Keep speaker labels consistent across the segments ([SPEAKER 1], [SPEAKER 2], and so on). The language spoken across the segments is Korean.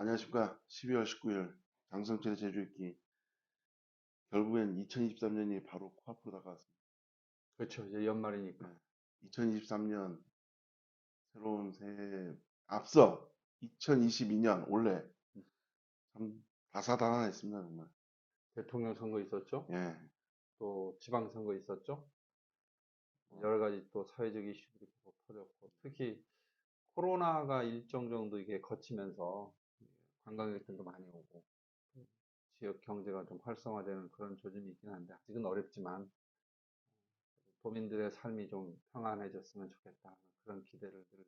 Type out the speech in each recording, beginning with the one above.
[SPEAKER 1] 안녕하십니까. 12월 19일 장성철의 제주읽기. 결국엔 2023년이 바로 코앞으로 다가왔습니다.
[SPEAKER 2] 그렇죠. 이제 연말이니까.
[SPEAKER 1] 2023년 새로운 새해 앞서 2022년 올해
[SPEAKER 2] 음,
[SPEAKER 1] 참 다사다난했습니다, 정말.
[SPEAKER 2] 대통령 선거 있었죠.
[SPEAKER 1] 예.
[SPEAKER 2] 또 지방선거 있었죠.
[SPEAKER 1] 뭐,
[SPEAKER 2] 여러 가지 또 사회적 이슈들이 계속 터졌고, 특히 코로나가 일정 정도 이게 거치면서 관광객들도 많이 오고, 지역 경제가 좀 활성화되는 그런 조짐이 있긴 한데, 아직은 어렵지만, 도민들의 삶이 좀 평안해졌으면 좋겠다. 그런 기대를 늘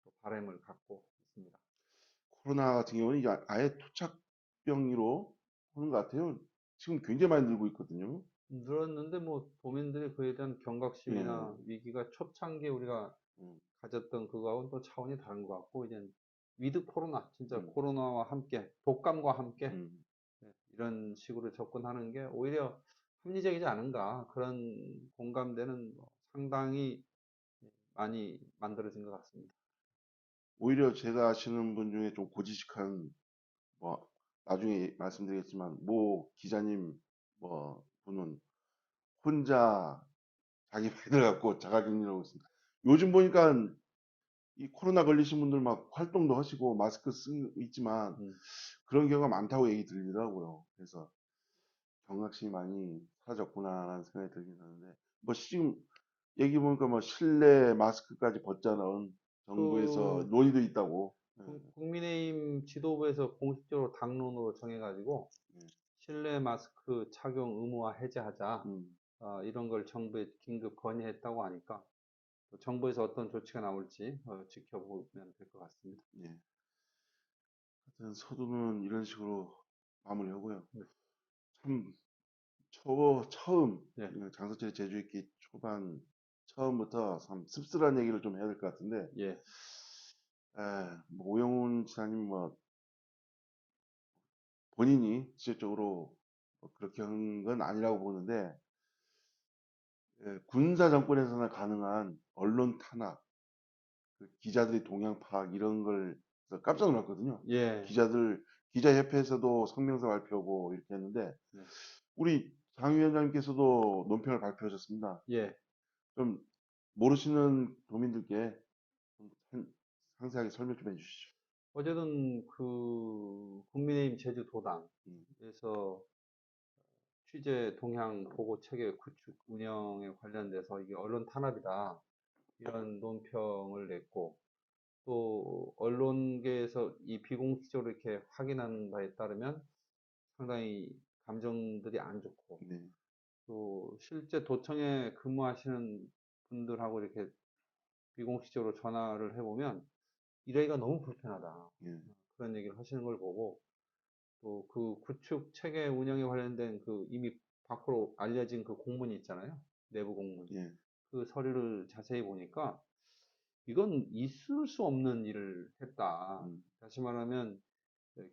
[SPEAKER 2] 또 바람을 갖고 있습니다.
[SPEAKER 1] 코로나 같은 경우는 이제 아예 토착병으로 오는 것 같아요. 지금 굉장히 많이 늘고 있거든요.
[SPEAKER 2] 늘었는데 뭐 도민들이 그에 대한
[SPEAKER 1] 예.
[SPEAKER 2] 경각심이나 위기가 초창기에 우리가
[SPEAKER 1] 음,
[SPEAKER 2] 가졌던 그거하고는 또 차원이 다른 것 같고, 이제 위드 코로나, 진짜
[SPEAKER 1] 음,
[SPEAKER 2] 코로나와 함께, 독감과 함께,
[SPEAKER 1] 음.
[SPEAKER 2] 이런 식으로 접근하는 게 오히려 합리적이지 않은가, 그런 공감대는 뭐 상당히 많이 만들어진 것 같습니다.
[SPEAKER 1] 오히려 제가 아시는 분 중에 좀 고지식한 뭐 나중에 말씀드리겠지만 모 기자님 뭐 분은 혼자 자기 말들 갖고 자가격리를 하고 있습니다. 요즘 보니까 이 코로나 걸리신 분들 막 활동도 하시고 마스크 쓰고 있지만
[SPEAKER 2] 음,
[SPEAKER 1] 그런 경우가 많다고 얘기 들리더라고요. 그래서 경각심이 많이 사라졌구나라는 생각이 들긴 하는데 뭐 지금 얘기 보니까 뭐 실내 마스크까지 벗자는 정부에서
[SPEAKER 2] 그
[SPEAKER 1] 논의도 있다고. 예,
[SPEAKER 2] 국민의힘 지도부에서 공식적으로 당론으로 정해가지고
[SPEAKER 1] 예.
[SPEAKER 2] 실내 마스크 착용 의무화 해제하자,
[SPEAKER 1] 음,
[SPEAKER 2] 이런 걸 정부에 긴급 건의했다고 하니까 또 정부에서 어떤 조치가 나올지 지켜보면 될 것 같습니다.
[SPEAKER 1] 예. 하여튼 서두는 이런 식으로 마무리하고요.
[SPEAKER 2] 네.
[SPEAKER 1] 참 처음
[SPEAKER 2] 예,
[SPEAKER 1] 장서철의 제주있기 초반 처음부터 참 씁쓸한 얘기를 좀 해야 될 것 같은데
[SPEAKER 2] 예.
[SPEAKER 1] 뭐 오영훈 지사님 뭐 본인이 직접적으로 뭐 그렇게 한 건 아니라고 보는데 군사 정권에서나 가능한 언론 탄압, 그 기자들의 동향 파악 이런 걸 그래서 깜짝 놀랐거든요.
[SPEAKER 2] 예.
[SPEAKER 1] 기자들 기자협회에서도 성명서 발표하고 이렇게 했는데
[SPEAKER 2] 네.
[SPEAKER 1] 우리 장 위원장님께서도 논평을 발표하셨습니다.
[SPEAKER 2] 예.
[SPEAKER 1] 좀 모르시는 도민들께 좀 상세하게 설명 좀 해주시죠.
[SPEAKER 2] 어제는 국민의힘
[SPEAKER 1] 음,
[SPEAKER 2] 제주도당에서 취재 동향 보고 체계 구축 운영에 관련돼서 이게 언론 탄압이다, 이런 논평을 냈고, 또 언론계에서 이 비공식적으로 이렇게 확인한 바에 따르면 상당히 감정들이 안 좋고,
[SPEAKER 1] 네,
[SPEAKER 2] 또 실제 도청에 근무하시는 분들하고 이렇게 비공식적으로 전화를 해보면 일하기가 너무 불편하다,
[SPEAKER 1] 예,
[SPEAKER 2] 그런 얘기를 하시는 걸 보고, 또 그 구축 체계 운영에 관련된 그 이미 밖으로 알려진 그 공문이 있잖아요. 내부 공문.
[SPEAKER 1] 예,
[SPEAKER 2] 그 서류를 자세히 보니까 이건 있을 수 없는 일을 했다.
[SPEAKER 1] 음,
[SPEAKER 2] 다시 말하면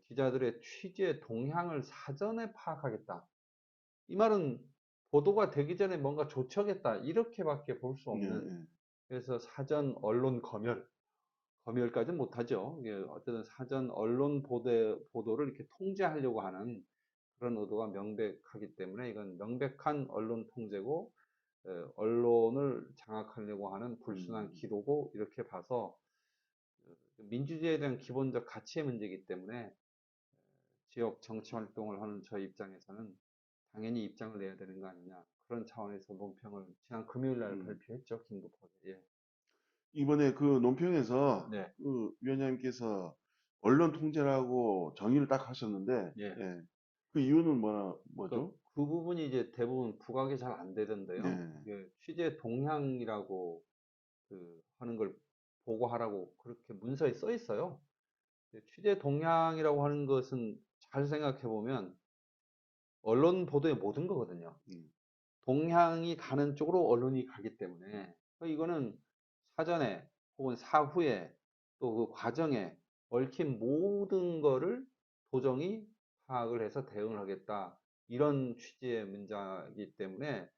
[SPEAKER 2] 기자들의 취재 동향을 사전에 파악하겠다. 이 말은 보도가 되기 전에 뭔가 조처하겠다, 이렇게밖에 볼 수
[SPEAKER 1] 예,
[SPEAKER 2] 없는,
[SPEAKER 1] 예,
[SPEAKER 2] 그래서 사전 언론 검열까지는 못하죠. 이게 어쨌든 사전 언론 보도를 이렇게 통제하려고 하는 그런 의도가 명백하기 때문에 이건 명백한 언론 통제고, 언론을 장악하려고 하는 불순한
[SPEAKER 1] 음,
[SPEAKER 2] 기도고, 이렇게 봐서 민주주의에 대한 기본적 가치의 문제이기 때문에 지역 정치 활동을 하는 저희 입장에서는 당연히 입장을 내야 되는 거 아니냐, 그런 차원에서 논평을 지난 금요일 날
[SPEAKER 1] 음.
[SPEAKER 2] 발표했죠, 긴급하게. 예.
[SPEAKER 1] 이번에 그 논평에서
[SPEAKER 2] 네.
[SPEAKER 1] 그 위원장님께서 언론 통제라고 정의를 딱 하셨는데,
[SPEAKER 2] 예.
[SPEAKER 1] 예, 그 이유는
[SPEAKER 2] 그,
[SPEAKER 1] 뭐죠?
[SPEAKER 2] 그 부분이 이제 대부분 부각이 잘 안 되던데요.
[SPEAKER 1] 네,
[SPEAKER 2] 이게 취재 동향이라고 하는 걸 보고하라고 그렇게 문서에 써 있어요. 취재 동향이라고 하는 것은 잘 생각해 보면 언론 보도의 모든 거거든요.
[SPEAKER 1] 음,
[SPEAKER 2] 동향이 가는 쪽으로 언론이 가기 때문에 이거는 사전에 혹은 사후에 또 그 과정에 얽힌 모든 거를 도정이 파악을 해서 대응을 하겠다, 이런 취지의 문자이기 때문에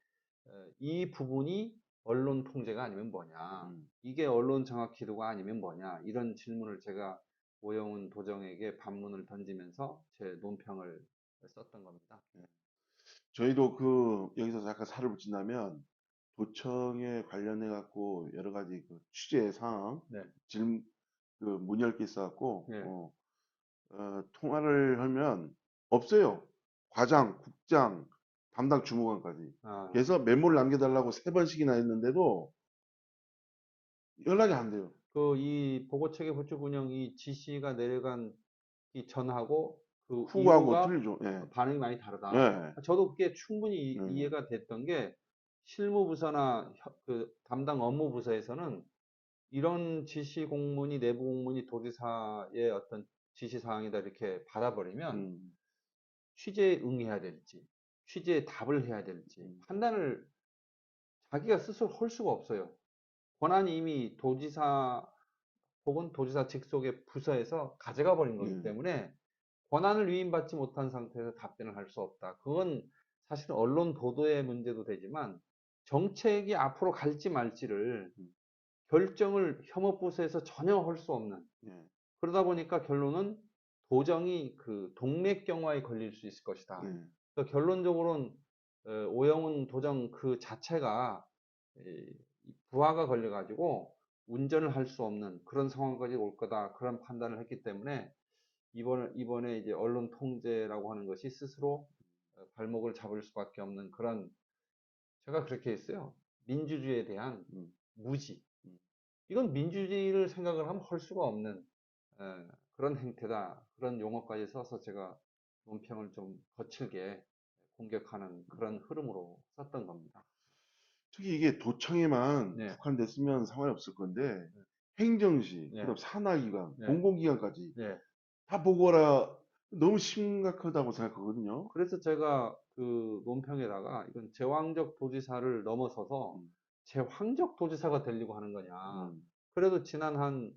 [SPEAKER 2] 이 부분이 언론 통제가 아니면 뭐냐,
[SPEAKER 1] 음,
[SPEAKER 2] 이게 언론 장악 기도가 아니면 뭐냐, 이런 질문을 제가 오영훈 도정에게 반문을 던지면서 제 논평을 썼던 겁니다.
[SPEAKER 1] 저희도 그 여기서 잠깐 살을 붙인다면 도청에 관련해 갖고 여러 가지 그 취재 사항
[SPEAKER 2] 네,
[SPEAKER 1] 질 그 문의할 게 있어 갖고
[SPEAKER 2] 네,
[SPEAKER 1] 통화를 하면 없어요. 과장, 국장, 담당 주무관까지.
[SPEAKER 2] 아,
[SPEAKER 1] 그래서 메모를 남겨달라고 3번씩이나 했는데도 연락이 안 돼요.
[SPEAKER 2] 그 이 보고체계 구축 운영 이 지시가 내려간 이 전하고 그
[SPEAKER 1] 후하고
[SPEAKER 2] 이후가
[SPEAKER 1] 틀리죠. 예.
[SPEAKER 2] 반응이 많이 다르다.
[SPEAKER 1] 예.
[SPEAKER 2] 저도 그게 충분히
[SPEAKER 1] 예.
[SPEAKER 2] 이해가 됐던 게 실무부서나 그 담당 업무부서에서는 이런 지시 공문이 내부 공문이 도지사의 어떤 지시 사항이다 이렇게 받아버리면
[SPEAKER 1] 음,
[SPEAKER 2] 취재에 응해야 될지 취재에 답을 해야 될지
[SPEAKER 1] 음,
[SPEAKER 2] 판단을 자기가 스스로 할 수가 없어요. 권한이 이미 도지사 혹은 도지사 직속의 부서에서 가져가 버린 거기
[SPEAKER 1] 예.
[SPEAKER 2] 때문에 권한을 위임받지 못한 상태에서 답변을 할 수 없다. 그건 사실은 언론 보도의 문제도 되지만 정책이 앞으로 갈지 말지를
[SPEAKER 1] 음,
[SPEAKER 2] 결정을 혐오부서에서 전혀 할 수 없는
[SPEAKER 1] 예.
[SPEAKER 2] 그러다 보니까 결론은 도정이 그 동맥경화에 걸릴 수 있을 것이다.
[SPEAKER 1] 예.
[SPEAKER 2] 그래서 결론적으로는 오영훈 도정 그 자체가 부하가 걸려가지고 운전을 할 수 없는 그런 상황까지 올 거다. 그런 판단을 했기 때문에 이번에 이제 언론 통제라고 하는 것이 스스로 발목을 잡을 수밖에 없는 그런 제가 그렇게 했어요. 민주주의에 대한
[SPEAKER 1] 음,
[SPEAKER 2] 무지.
[SPEAKER 1] 음.
[SPEAKER 2] 이건 민주주의를 생각을 하면 할 수가 없는 그런 행태다. 그런 용어까지 써서 제가 논평을 좀 거칠게 공격하는 그런 흐름으로 썼던 겁니다.
[SPEAKER 1] 특히 이게 도청에만
[SPEAKER 2] 네,
[SPEAKER 1] 국한됐으면 상관이 없을 건데 행정시,
[SPEAKER 2] 네,
[SPEAKER 1] 그다음 산하기관,
[SPEAKER 2] 네,
[SPEAKER 1] 공공기관까지
[SPEAKER 2] 네.
[SPEAKER 1] 다 보고라 너무 심각하다고 생각하거든요.
[SPEAKER 2] 그래서 제가 그 논평에다가 이건 제왕적 도지사를 넘어서서
[SPEAKER 1] 음,
[SPEAKER 2] 제황적 도지사가 되려고 하는 거냐.
[SPEAKER 1] 음,
[SPEAKER 2] 그래도 지난 한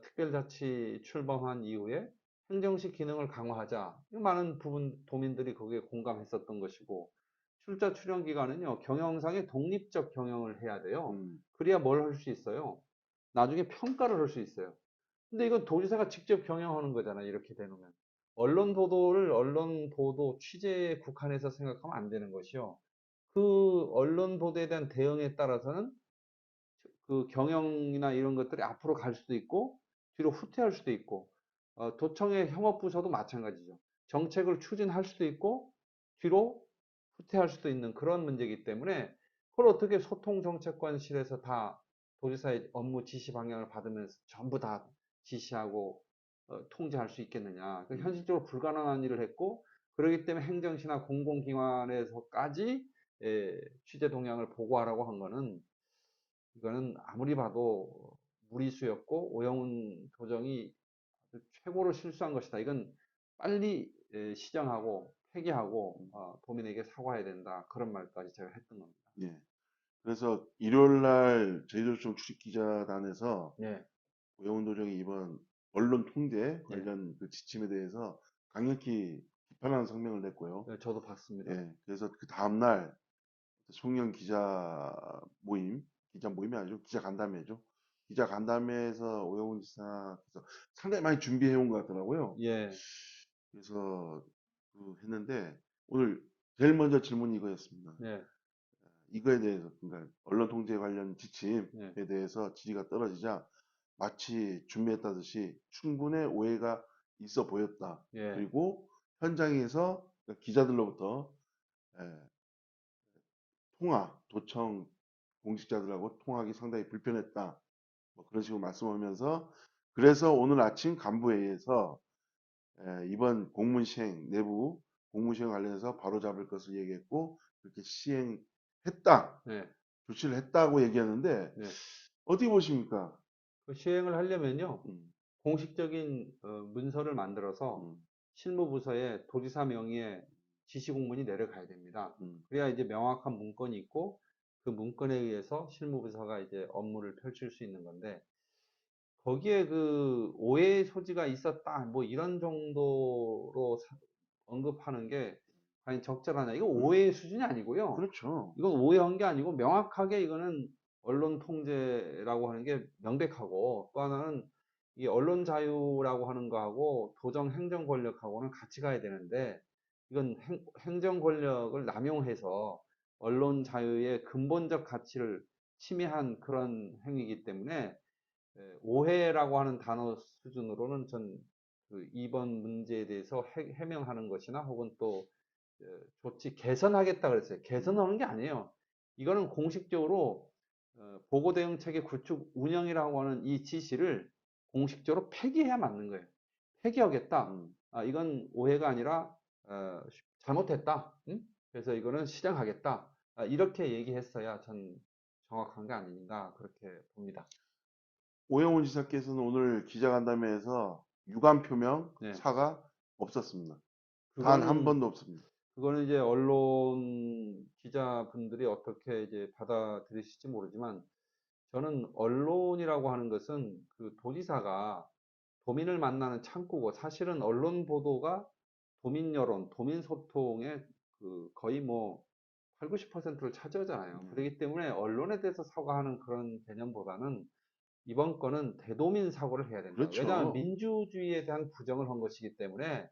[SPEAKER 2] 특별자치 출범한 이후에 행정시 기능을 강화하자. 많은 부분 도민들이 거기에 공감했었던 것이고 출자 출연 기관은요 경영상의 독립적 경영을 해야 돼요.
[SPEAKER 1] 음,
[SPEAKER 2] 그래야 뭘 할 수 있어요. 나중에 평가를 할 수 있어요. 근데 이건 도지사가 직접 경영하는 거잖아요. 이렇게 되놓으면. 언론 보도를 언론 보도 취재에 국한해서 생각하면 안 되는 것이요. 그 언론 보도에 대한 대응에 따라서는 그 경영이나 이런 것들이 앞으로 갈 수도 있고 뒤로 후퇴할 수도 있고 도청의 협업부서도 마찬가지죠. 정책을 추진할 수도 있고 뒤로 후퇴할 수도 있는 그런 문제이기 때문에 그걸 어떻게 소통정책관실에서 다 도지사의 업무 지시 방향을 받으면서 전부 다 지시하고 통제할 수 있겠느냐.
[SPEAKER 1] 음.
[SPEAKER 2] 현실적으로 불가능한 일을 했고 그러기 때문에 행정시나 공공기관에서까지 취재 동향을 보고하라고 한 거는 이거는 아무리 봐도 무리수였고 오영훈 도정이 최고로 실수한 것이다. 이건 빨리 시정하고 폐기하고 도민에게 사과해야 된다. 그런 말까지 제가 했던 겁니다.
[SPEAKER 1] 예. 그래서 일요일 날 제주도청 출입기자단에서
[SPEAKER 2] 네,
[SPEAKER 1] 오영훈 도정이 이번 언론 통제
[SPEAKER 2] 네,
[SPEAKER 1] 관련 그 지침에 대해서 강력히 비판하는 성명을 냈고요.
[SPEAKER 2] 네, 저도 봤습니다.
[SPEAKER 1] 예. 그래서 그 다음날 송영 기자 모임이 아니죠. 기자 간담회죠. 기자 간담회에서 오영훈 지사께서 상당히 많이 준비해 온 것 같더라고요.
[SPEAKER 2] 예,
[SPEAKER 1] 그래서 그 했는데 오늘 제일 먼저 질문이 이거였습니다.
[SPEAKER 2] 네,
[SPEAKER 1] 이거에 대해서 그러니까 언론 통제 관련 지침에
[SPEAKER 2] 네,
[SPEAKER 1] 대해서 지지가 떨어지자 마치 준비했다듯이 충분의 오해가 있어 보였다.
[SPEAKER 2] 예,
[SPEAKER 1] 그리고 현장에서 기자들로부터 에, 도청 공직자들하고 통화하기 상당히 불편했다. 뭐 그런 식으로 말씀하면서 그래서 오늘 아침 간부회의에서 이번 공문 시행 내부 공문 시행 관련해서 바로 잡을 것을 얘기했고 그렇게 시행했다.
[SPEAKER 2] 네,
[SPEAKER 1] 조치를 했다고 얘기하는데
[SPEAKER 2] 네.
[SPEAKER 1] 어떻게 보십니까?
[SPEAKER 2] 그 시행을 하려면요,
[SPEAKER 1] 음,
[SPEAKER 2] 공식적인 문서를 만들어서
[SPEAKER 1] 음,
[SPEAKER 2] 실무부서에 도지사 명의의 지시 공문이 내려가야 됩니다.
[SPEAKER 1] 음,
[SPEAKER 2] 그래야 이제 명확한 문건이 있고 그 문건에 의해서 실무부서가 이제 업무를 펼칠 수 있는 건데 거기에 그 오해의 소지가 있었다 뭐 이런 정도로 언급하는 게 과연 적절하냐? 이거
[SPEAKER 1] 음.
[SPEAKER 2] 오해의 수준이 아니고요.
[SPEAKER 1] 그렇죠.
[SPEAKER 2] 이건 오해한 게 아니고 명확하게 이거는 언론 통제라고 하는 게 명백하고 또 하나는 이 언론 자유라고 하는 거하고 도정 행정 권력하고는 같이 가야 되는데 이건 행정 권력을 남용해서 언론 자유의 근본적 가치를 침해한 그런 행위이기 때문에 오해라고 하는 단어 수준으로는 전 그 이번 문제에 대해서 해명하는 것이나 혹은 또 조치 개선하겠다 그랬어요. 개선하는 게 아니에요. 이거는 공식적으로 보고 대응 체계 구축 운영이라고 하는 이 지시를 공식적으로 폐기해야 맞는 거예요. 폐기하겠다. 이건 오해가 아니라 어, 잘못했다. 응? 그래서 이거는 실행하겠다. 이렇게 얘기했어야 전 정확한 게 아닌가 그렇게 봅니다.
[SPEAKER 1] 오영훈 지사께서는 오늘 기자간담회에서 유감 표명,
[SPEAKER 2] 네,
[SPEAKER 1] 사과 없었습니다. 단 한
[SPEAKER 2] 그거는
[SPEAKER 1] 번도 없습니다.
[SPEAKER 2] 그거는 이제 언론 기자분들이 어떻게 이제 받아들이실지 모르지만 저는 언론이라고 하는 것은 그 도지사가 도민을 만나는 창구고 사실은 언론 보도가 도민 여론, 도민 소통의 그 거의 뭐 8, 90%를 차지하잖아요.
[SPEAKER 1] 네.
[SPEAKER 2] 그렇기 때문에 언론에 대해서 사과하는 그런 개념보다는 이번 건은 대도민 사고를 해야 된다. 왜냐하면
[SPEAKER 1] 그렇죠.
[SPEAKER 2] 민주주의에 대한 부정을 한 것이기 때문에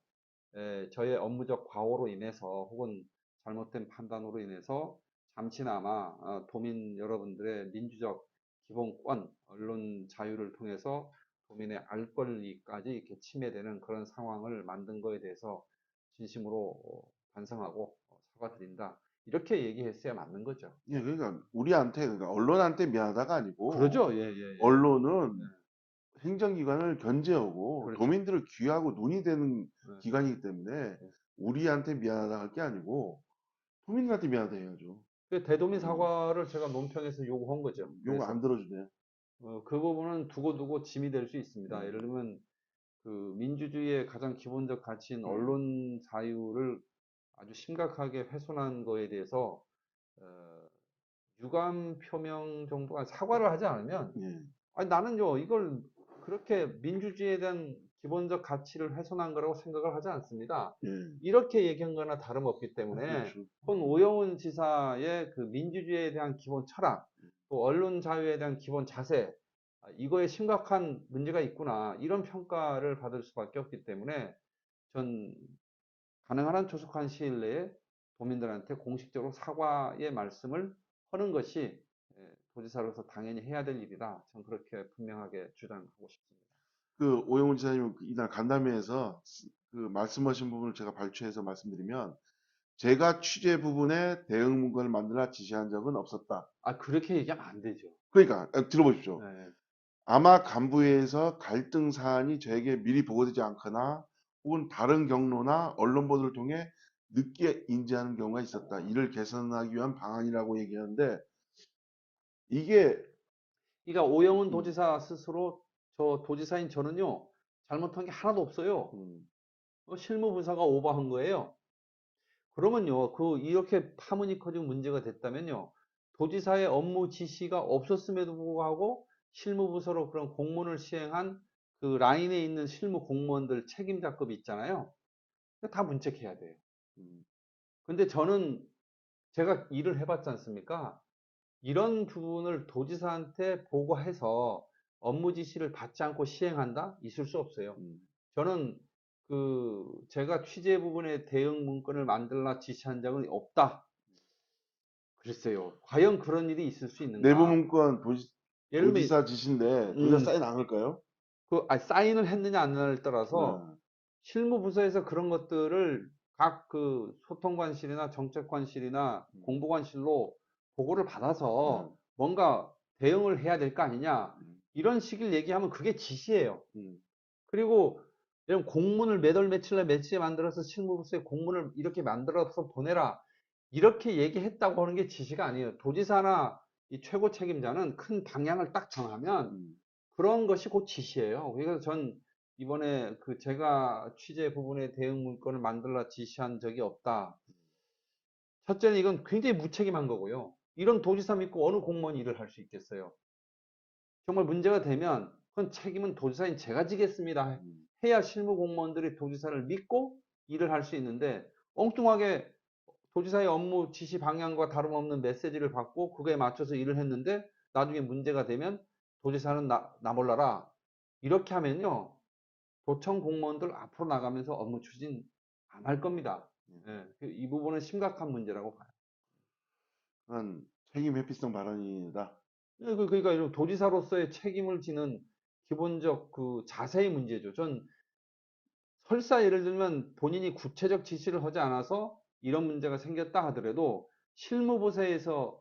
[SPEAKER 2] 저의 업무적 과오로 인해서 혹은 잘못된 판단으로 인해서 잠시나마 도민 여러분들의 민주적 기본권, 언론 자유를 통해서 도민의 알 권리까지 이렇게 침해되는 그런 상황을 만든 거에 대해서 진심으로 반성하고 사과드린다. 이렇게 얘기했어야 맞는 거죠.
[SPEAKER 1] 예, 그러니까 우리한테, 그러니까 언론한테 미안하다가 아니고
[SPEAKER 2] 그러죠. 예, 예, 예. 네,
[SPEAKER 1] 언론은 행정기관을 견제하고
[SPEAKER 2] 그렇죠.
[SPEAKER 1] 도민들을 귀하고 눈이 되는
[SPEAKER 2] 네,
[SPEAKER 1] 기관이기 때문에
[SPEAKER 2] 네.
[SPEAKER 1] 우리한테 미안하다 할 게 아니고 도민들한테 미안하다 해야죠.
[SPEAKER 2] 그 대도민
[SPEAKER 1] 음,
[SPEAKER 2] 사과를 제가 논평에서 요구한 거죠.
[SPEAKER 1] 요거
[SPEAKER 2] 그래서
[SPEAKER 1] 안 들어주네요.
[SPEAKER 2] 그 부분은 두고두고 짐이 될 수 있습니다. 예를
[SPEAKER 1] 음,
[SPEAKER 2] 들면 그 민주주의의 가장 기본적 가치인
[SPEAKER 1] 음,
[SPEAKER 2] 언론 자유를 아주 심각하게 훼손한 거에 대해서 어, 유감 표명 정도가 사과를 하지 않으면
[SPEAKER 1] 예,
[SPEAKER 2] 아니 나는요 이걸 그렇게 민주주의에 대한 기본적 가치를 훼손한 거라고 생각을 하지 않습니다.
[SPEAKER 1] 예,
[SPEAKER 2] 이렇게 얘기한 거나 다름없기 때문에
[SPEAKER 1] 그렇죠.
[SPEAKER 2] 본 오영훈 지사의 그 민주주의에 대한 기본 철학, 또 언론 자유에 대한 기본 자세, 이거에 심각한 문제가 있구나 이런 평가를 받을 수밖에 없기 때문에 전 가능한 한 조속한 시일 내에 도민들한테 공식적으로 사과의 말씀을 하는 것이 도지사로서 당연히 해야 될 일이다. 전 그렇게 분명하게 주장하고 싶습니다.
[SPEAKER 1] 그 오영훈 지사님 이날 간담회에서 그 말씀하신 부분을 제가 발췌해서 말씀드리면 제가 취재 부분에 대응 문건을 만들어 지시한 적은 없었다.
[SPEAKER 2] 그렇게 얘기하면 안 되죠.
[SPEAKER 1] 그러니까 들어보십시오.
[SPEAKER 2] 네,
[SPEAKER 1] 아마 간부회에서 갈등 사안이 저에게 미리 보고되지 않거나 혹은 다른 경로나 언론 보도를 통해 늦게 인지하는 경우가 있었다. 이를 개선하기 위한 방안이라고 얘기하는데 이게
[SPEAKER 2] 그러니까 오영훈
[SPEAKER 1] 음,
[SPEAKER 2] 도지사 스스로 저 도지사인 저는요 잘못한 게 하나도 없어요.
[SPEAKER 1] 음,
[SPEAKER 2] 실무부사가 오버한 거예요. 그러면요 그 이렇게 파문이 커지고 문제가 됐다면요 도지사의 업무 지시가 없었음에도 불구하고 실무부서로 그런 공문을 시행한 그 라인에 있는 실무 공무원들 책임자급이 있잖아요. 다 문책해야 돼요.
[SPEAKER 1] 음,
[SPEAKER 2] 근데 저는 제가 일을 해봤지 않습니까? 이런 부분을 도지사한테 보고해서 업무 지시를 받지 않고 시행한다? 있을 수 없어요.
[SPEAKER 1] 음.
[SPEAKER 2] 저는 제가 취재 부분에 대응 문건을 만들라 지시한 적은 없다. 글쎄요. 과연 그런 일이 있을 수
[SPEAKER 1] 내부
[SPEAKER 2] 있는가?
[SPEAKER 1] 문건
[SPEAKER 2] 예를 들면,
[SPEAKER 1] 도지사 지시인데 도지사
[SPEAKER 2] 음,
[SPEAKER 1] 사인 안 할까요?
[SPEAKER 2] 사인을 했느냐 안 했느냐에 따라서
[SPEAKER 1] 네,
[SPEAKER 2] 실무부서에서 그런 것들을 각 그 소통관실이나 정책관실이나
[SPEAKER 1] 음,
[SPEAKER 2] 공보관실로 보고를
[SPEAKER 1] 네,
[SPEAKER 2] 받아서 뭔가 대응을 해야 될 거 아니냐.
[SPEAKER 1] 음,
[SPEAKER 2] 이런 식을 얘기하면 그게 지시예요.
[SPEAKER 1] 음,
[SPEAKER 2] 그리고 이런 공문을 몇 월 며칠 날 며칠에 만들어서 실무부서에 공문을 이렇게 만들어서 보내라. 이렇게 얘기했다고 하는 게 지시가 아니에요. 도지사나 이 최고 책임자는 큰 방향을 딱 정하면
[SPEAKER 1] 음.
[SPEAKER 2] 그런 것이 곧 지시예요. 그래서 전 이번에 그 제가 취재 부분에 대응 문건을 만들라 지시한 적이 없다. 첫째는 이건 굉장히 무책임한 거고요. 이런 도지사 믿고 어느 공무원이 일을 할 수 있겠어요. 정말 문제가 되면 그건 책임은 도지사인 제가 지겠습니다.
[SPEAKER 1] 음.
[SPEAKER 2] 해야 실무 공무원들이 도지사를 믿고 일을 할 수 있는데 엉뚱하게 도지사의 업무 지시 방향과 다름없는 메시지를 받고 그거에 맞춰서 일을 했는데 나중에 문제가 되면 도지사는 나 몰라라. 이렇게 하면요, 도청 공무원들 앞으로 나가면서 업무 추진 안 할 겁니다. 예, 이 부분은 심각한 문제라고 봐요.
[SPEAKER 1] 한 책임 회피성 발언이다.
[SPEAKER 2] 예, 그러니까 이런 도지사로서의 책임을 지는 기본적 그 자세의 문제죠. 전 설사 예를 들면 본인이 구체적 지시를 하지 않아서 이런 문제가 생겼다 하더라도 실무부서에서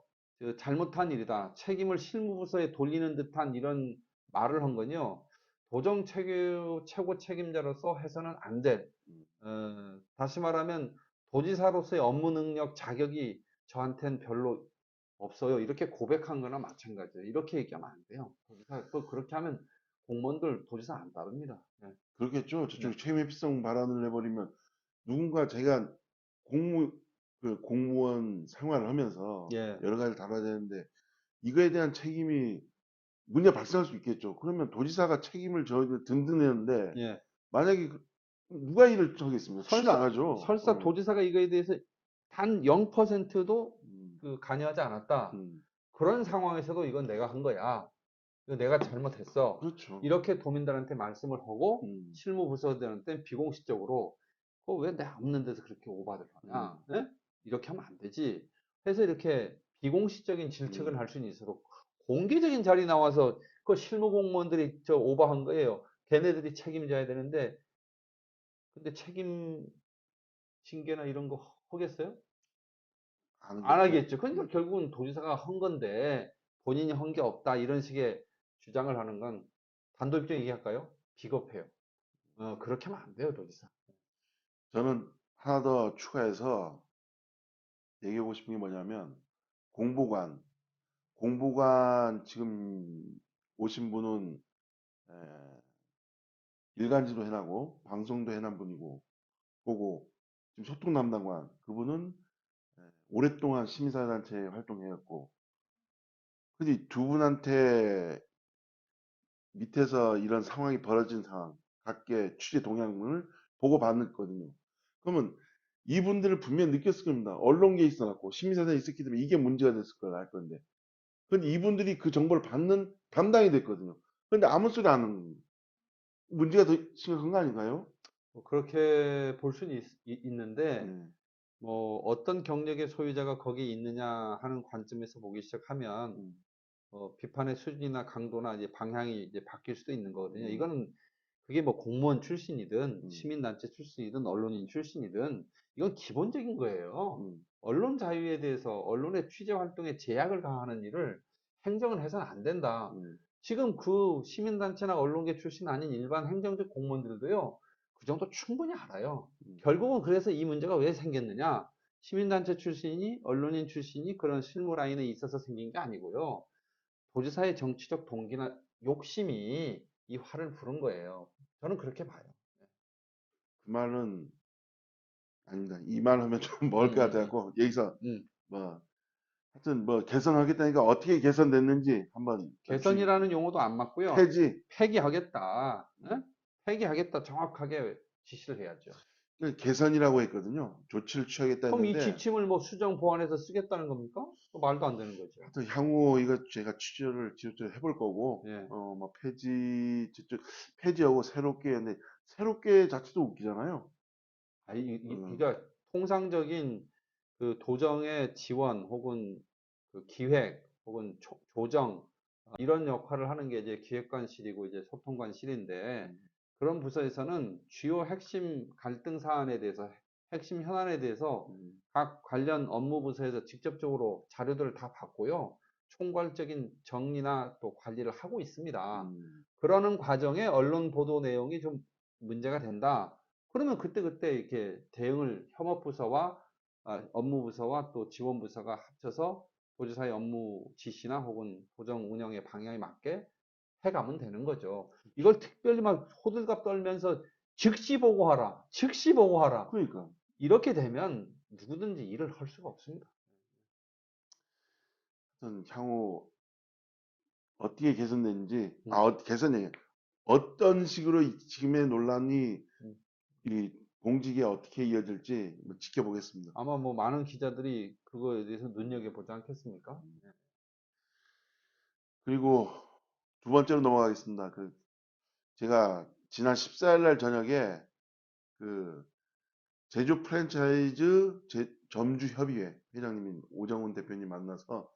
[SPEAKER 2] 잘못한 일이다. 책임을 실무부서에 돌리는 듯한 이런 말을 한 건요. 도정 최고 책임자로서 해서는 안 될,
[SPEAKER 1] 음,
[SPEAKER 2] 다시 말하면 도지사로서의 업무 능력 자격이 저한테는 별로 없어요. 이렇게 고백한 거나 마찬가지예요. 이렇게 얘기하면 안 돼요. 도지사, 또 그렇게 하면 공무원들 도지사 안 따릅니다. 네.
[SPEAKER 1] 그렇겠죠.
[SPEAKER 2] 네.
[SPEAKER 1] 저쪽이 책임 회피성 발언을 해버리면 누군가 제가 공무 공무원 생활을 하면서
[SPEAKER 2] 예.
[SPEAKER 1] 여러 가지를 다뤄야 되는데 이거에 대한 책임이 문제 발생할 수 있겠죠. 그러면 도지사가 책임을 져야 든든했는데
[SPEAKER 2] 예.
[SPEAKER 1] 만약에 누가 일을 하겠습니까? 추진 안
[SPEAKER 2] 설사,
[SPEAKER 1] 하죠.
[SPEAKER 2] 설사 도지사가 이거에 대해서 단 0%도
[SPEAKER 1] 음,
[SPEAKER 2] 관여하지 않았다.
[SPEAKER 1] 음,
[SPEAKER 2] 그런 상황에서도 이건 내가 한 거야. 이거 내가 잘못했어.
[SPEAKER 1] 그렇죠.
[SPEAKER 2] 이렇게 도민들한테 말씀을 하고
[SPEAKER 1] 음,
[SPEAKER 2] 실무부서들한테 비공식적으로 그거 왜 내가 없는 데서 그렇게 오바를
[SPEAKER 1] 음,
[SPEAKER 2] 하냐? 예? 이렇게 하면 안 되지. 해서 이렇게 비공식적인 질책을
[SPEAKER 1] 음.
[SPEAKER 2] 할 수는 있어도 공개적인 자리 나와서 그 실무 공무원들이 저 오바한 거예요. 걔네들이 책임져야 되는데 근데 책임 징계나 이런 거 하겠어요?
[SPEAKER 1] 안
[SPEAKER 2] 안
[SPEAKER 1] 하겠죠.
[SPEAKER 2] 하겠죠. 그러니까 결국은 도지사가 한 건데 본인이 한 게 없다 이런 식의 주장을 하는 건 단도직입적으로 얘기할까요? 비겁해요. 그렇게 하면 안 돼요, 도지사.
[SPEAKER 1] 저는 하나 더 추가해서 얘기하고 싶은 게 뭐냐면 공보관, 공보관 지금 오신 분은 에, 일간지도 해나고 방송도 해난 분이고 보고 지금 소통 담당관 그분은 오랫동안 시민사회단체에 활동해왔고 근데 두 분한테 밑에서 이런 상황이 벌어진 상황 각계 취재 동향을 보고받았거든요. 그러면 이분들을 분명히 느꼈을 겁니다. 언론계에 있어갖고 시민사회에 있었기 때문에 이게 문제가 됐을 거라 할 건데 근데 이분들이 그 정보를 받는 담당이 됐거든요. 근데 아무 소리 안 하는 문제가 더 심각한 거 아닌가요?
[SPEAKER 2] 뭐 그렇게 볼 수는 있는데
[SPEAKER 1] 네.
[SPEAKER 2] 뭐 어떤 경력의 소유자가 거기에 있느냐 하는 관점에서 보기 시작하면
[SPEAKER 1] 음,
[SPEAKER 2] 비판의 수준이나 강도나 이제 방향이 이제 바뀔 수도 있는 거거든요.
[SPEAKER 1] 음,
[SPEAKER 2] 이거는 그게 뭐 공무원 출신이든
[SPEAKER 1] 음,
[SPEAKER 2] 시민단체 출신이든 언론인 출신이든 이건 기본적인 거예요.
[SPEAKER 1] 음,
[SPEAKER 2] 언론 자유에 대해서 언론의 취재 활동에 제약을 가하는 일을 행정은 해서는 안 된다.
[SPEAKER 1] 음,
[SPEAKER 2] 지금 그 시민단체나 언론계 출신 아닌 일반 행정직 공무원들도요, 그 정도 충분히 알아요.
[SPEAKER 1] 음.
[SPEAKER 2] 결국은 그래서 이 문제가 왜 생겼느냐? 시민단체 출신이, 언론인 출신이 그런 실무 라인에 있어서 생긴 게 아니고요. 도지사의 정치적 동기나 욕심이 이 화를 부른 거예요. 저는 그렇게 봐요.
[SPEAKER 1] 그 말은 아닙니다. 이 말 하면 좀
[SPEAKER 2] 음,
[SPEAKER 1] 멀 것
[SPEAKER 2] 음,
[SPEAKER 1] 같아갖고 여기서
[SPEAKER 2] 음.
[SPEAKER 1] 뭐 하여튼 뭐 개선하겠다니까 어떻게 개선됐는지 한번 여쭈
[SPEAKER 2] 개선이라는 용어도 안 맞고요.
[SPEAKER 1] 폐지
[SPEAKER 2] 폐기하겠다. 예?
[SPEAKER 1] 음.
[SPEAKER 2] 폐기하겠다. 정확하게 지시를 해야죠.
[SPEAKER 1] 그 개선이라고 했거든요. 조치를 취하겠다
[SPEAKER 2] 그럼 이
[SPEAKER 1] 했는데
[SPEAKER 2] 지침을 뭐 수정 보완해서 쓰겠다는 겁니까? 그 말도 안 되는 거죠.
[SPEAKER 1] 하여튼 향후 이거 제가 취재를 지속적으로 해볼 거고
[SPEAKER 2] 예.
[SPEAKER 1] 뭐 폐지 저쪽 폐지하고 새롭게 근데 새롭게 자체도 웃기잖아요.
[SPEAKER 2] 아니,
[SPEAKER 1] 어,
[SPEAKER 2] 그러니까 통상적인 그 도정의 지원 혹은 그 기획 혹은 조정 이런 역할을 하는 게 이제 기획관실이고 이제 소통관실인데
[SPEAKER 1] 음,
[SPEAKER 2] 그런 부서에서는 주요 핵심 갈등 사안에 대해서 핵심 현안에 대해서
[SPEAKER 1] 음,
[SPEAKER 2] 각 관련 업무 부서에서 직접적으로 자료들을 다 받고요. 총괄적인 정리나 또 관리를 하고 있습니다.
[SPEAKER 1] 음,
[SPEAKER 2] 그러는 과정에 언론 보도 내용이 좀 문제가 된다. 그러면 그때그때 이렇게 대응을 협업부서와 업무부서와 또 지원부서가 합쳐서 도지사의 업무 지시나 혹은 도정 운영의 방향에 맞게 해가면 되는 거죠. 이걸 특별히 막 호들갑 떨면서 즉시 보고하라, 즉시 보고하라.
[SPEAKER 1] 그러니까
[SPEAKER 2] 이렇게 되면 누구든지 일을 할 수가 없습니다.
[SPEAKER 1] 하여튼 향후 어떻게 개선되는지
[SPEAKER 2] 음,
[SPEAKER 1] 개선이 어떤 식으로 지금의 논란이
[SPEAKER 2] 음.
[SPEAKER 1] 이 공직에 어떻게 이어질지 뭐 지켜보겠습니다.
[SPEAKER 2] 아마 뭐 많은 기자들이 그거에 대해서 눈여겨보지 않겠습니까?
[SPEAKER 1] 그리고 두 번째로 넘어가겠습니다. 그 제가 지난 14일 날 저녁에 그 제주 프랜차이즈 점주 협의회 회장님인 오정훈 대표님 만나서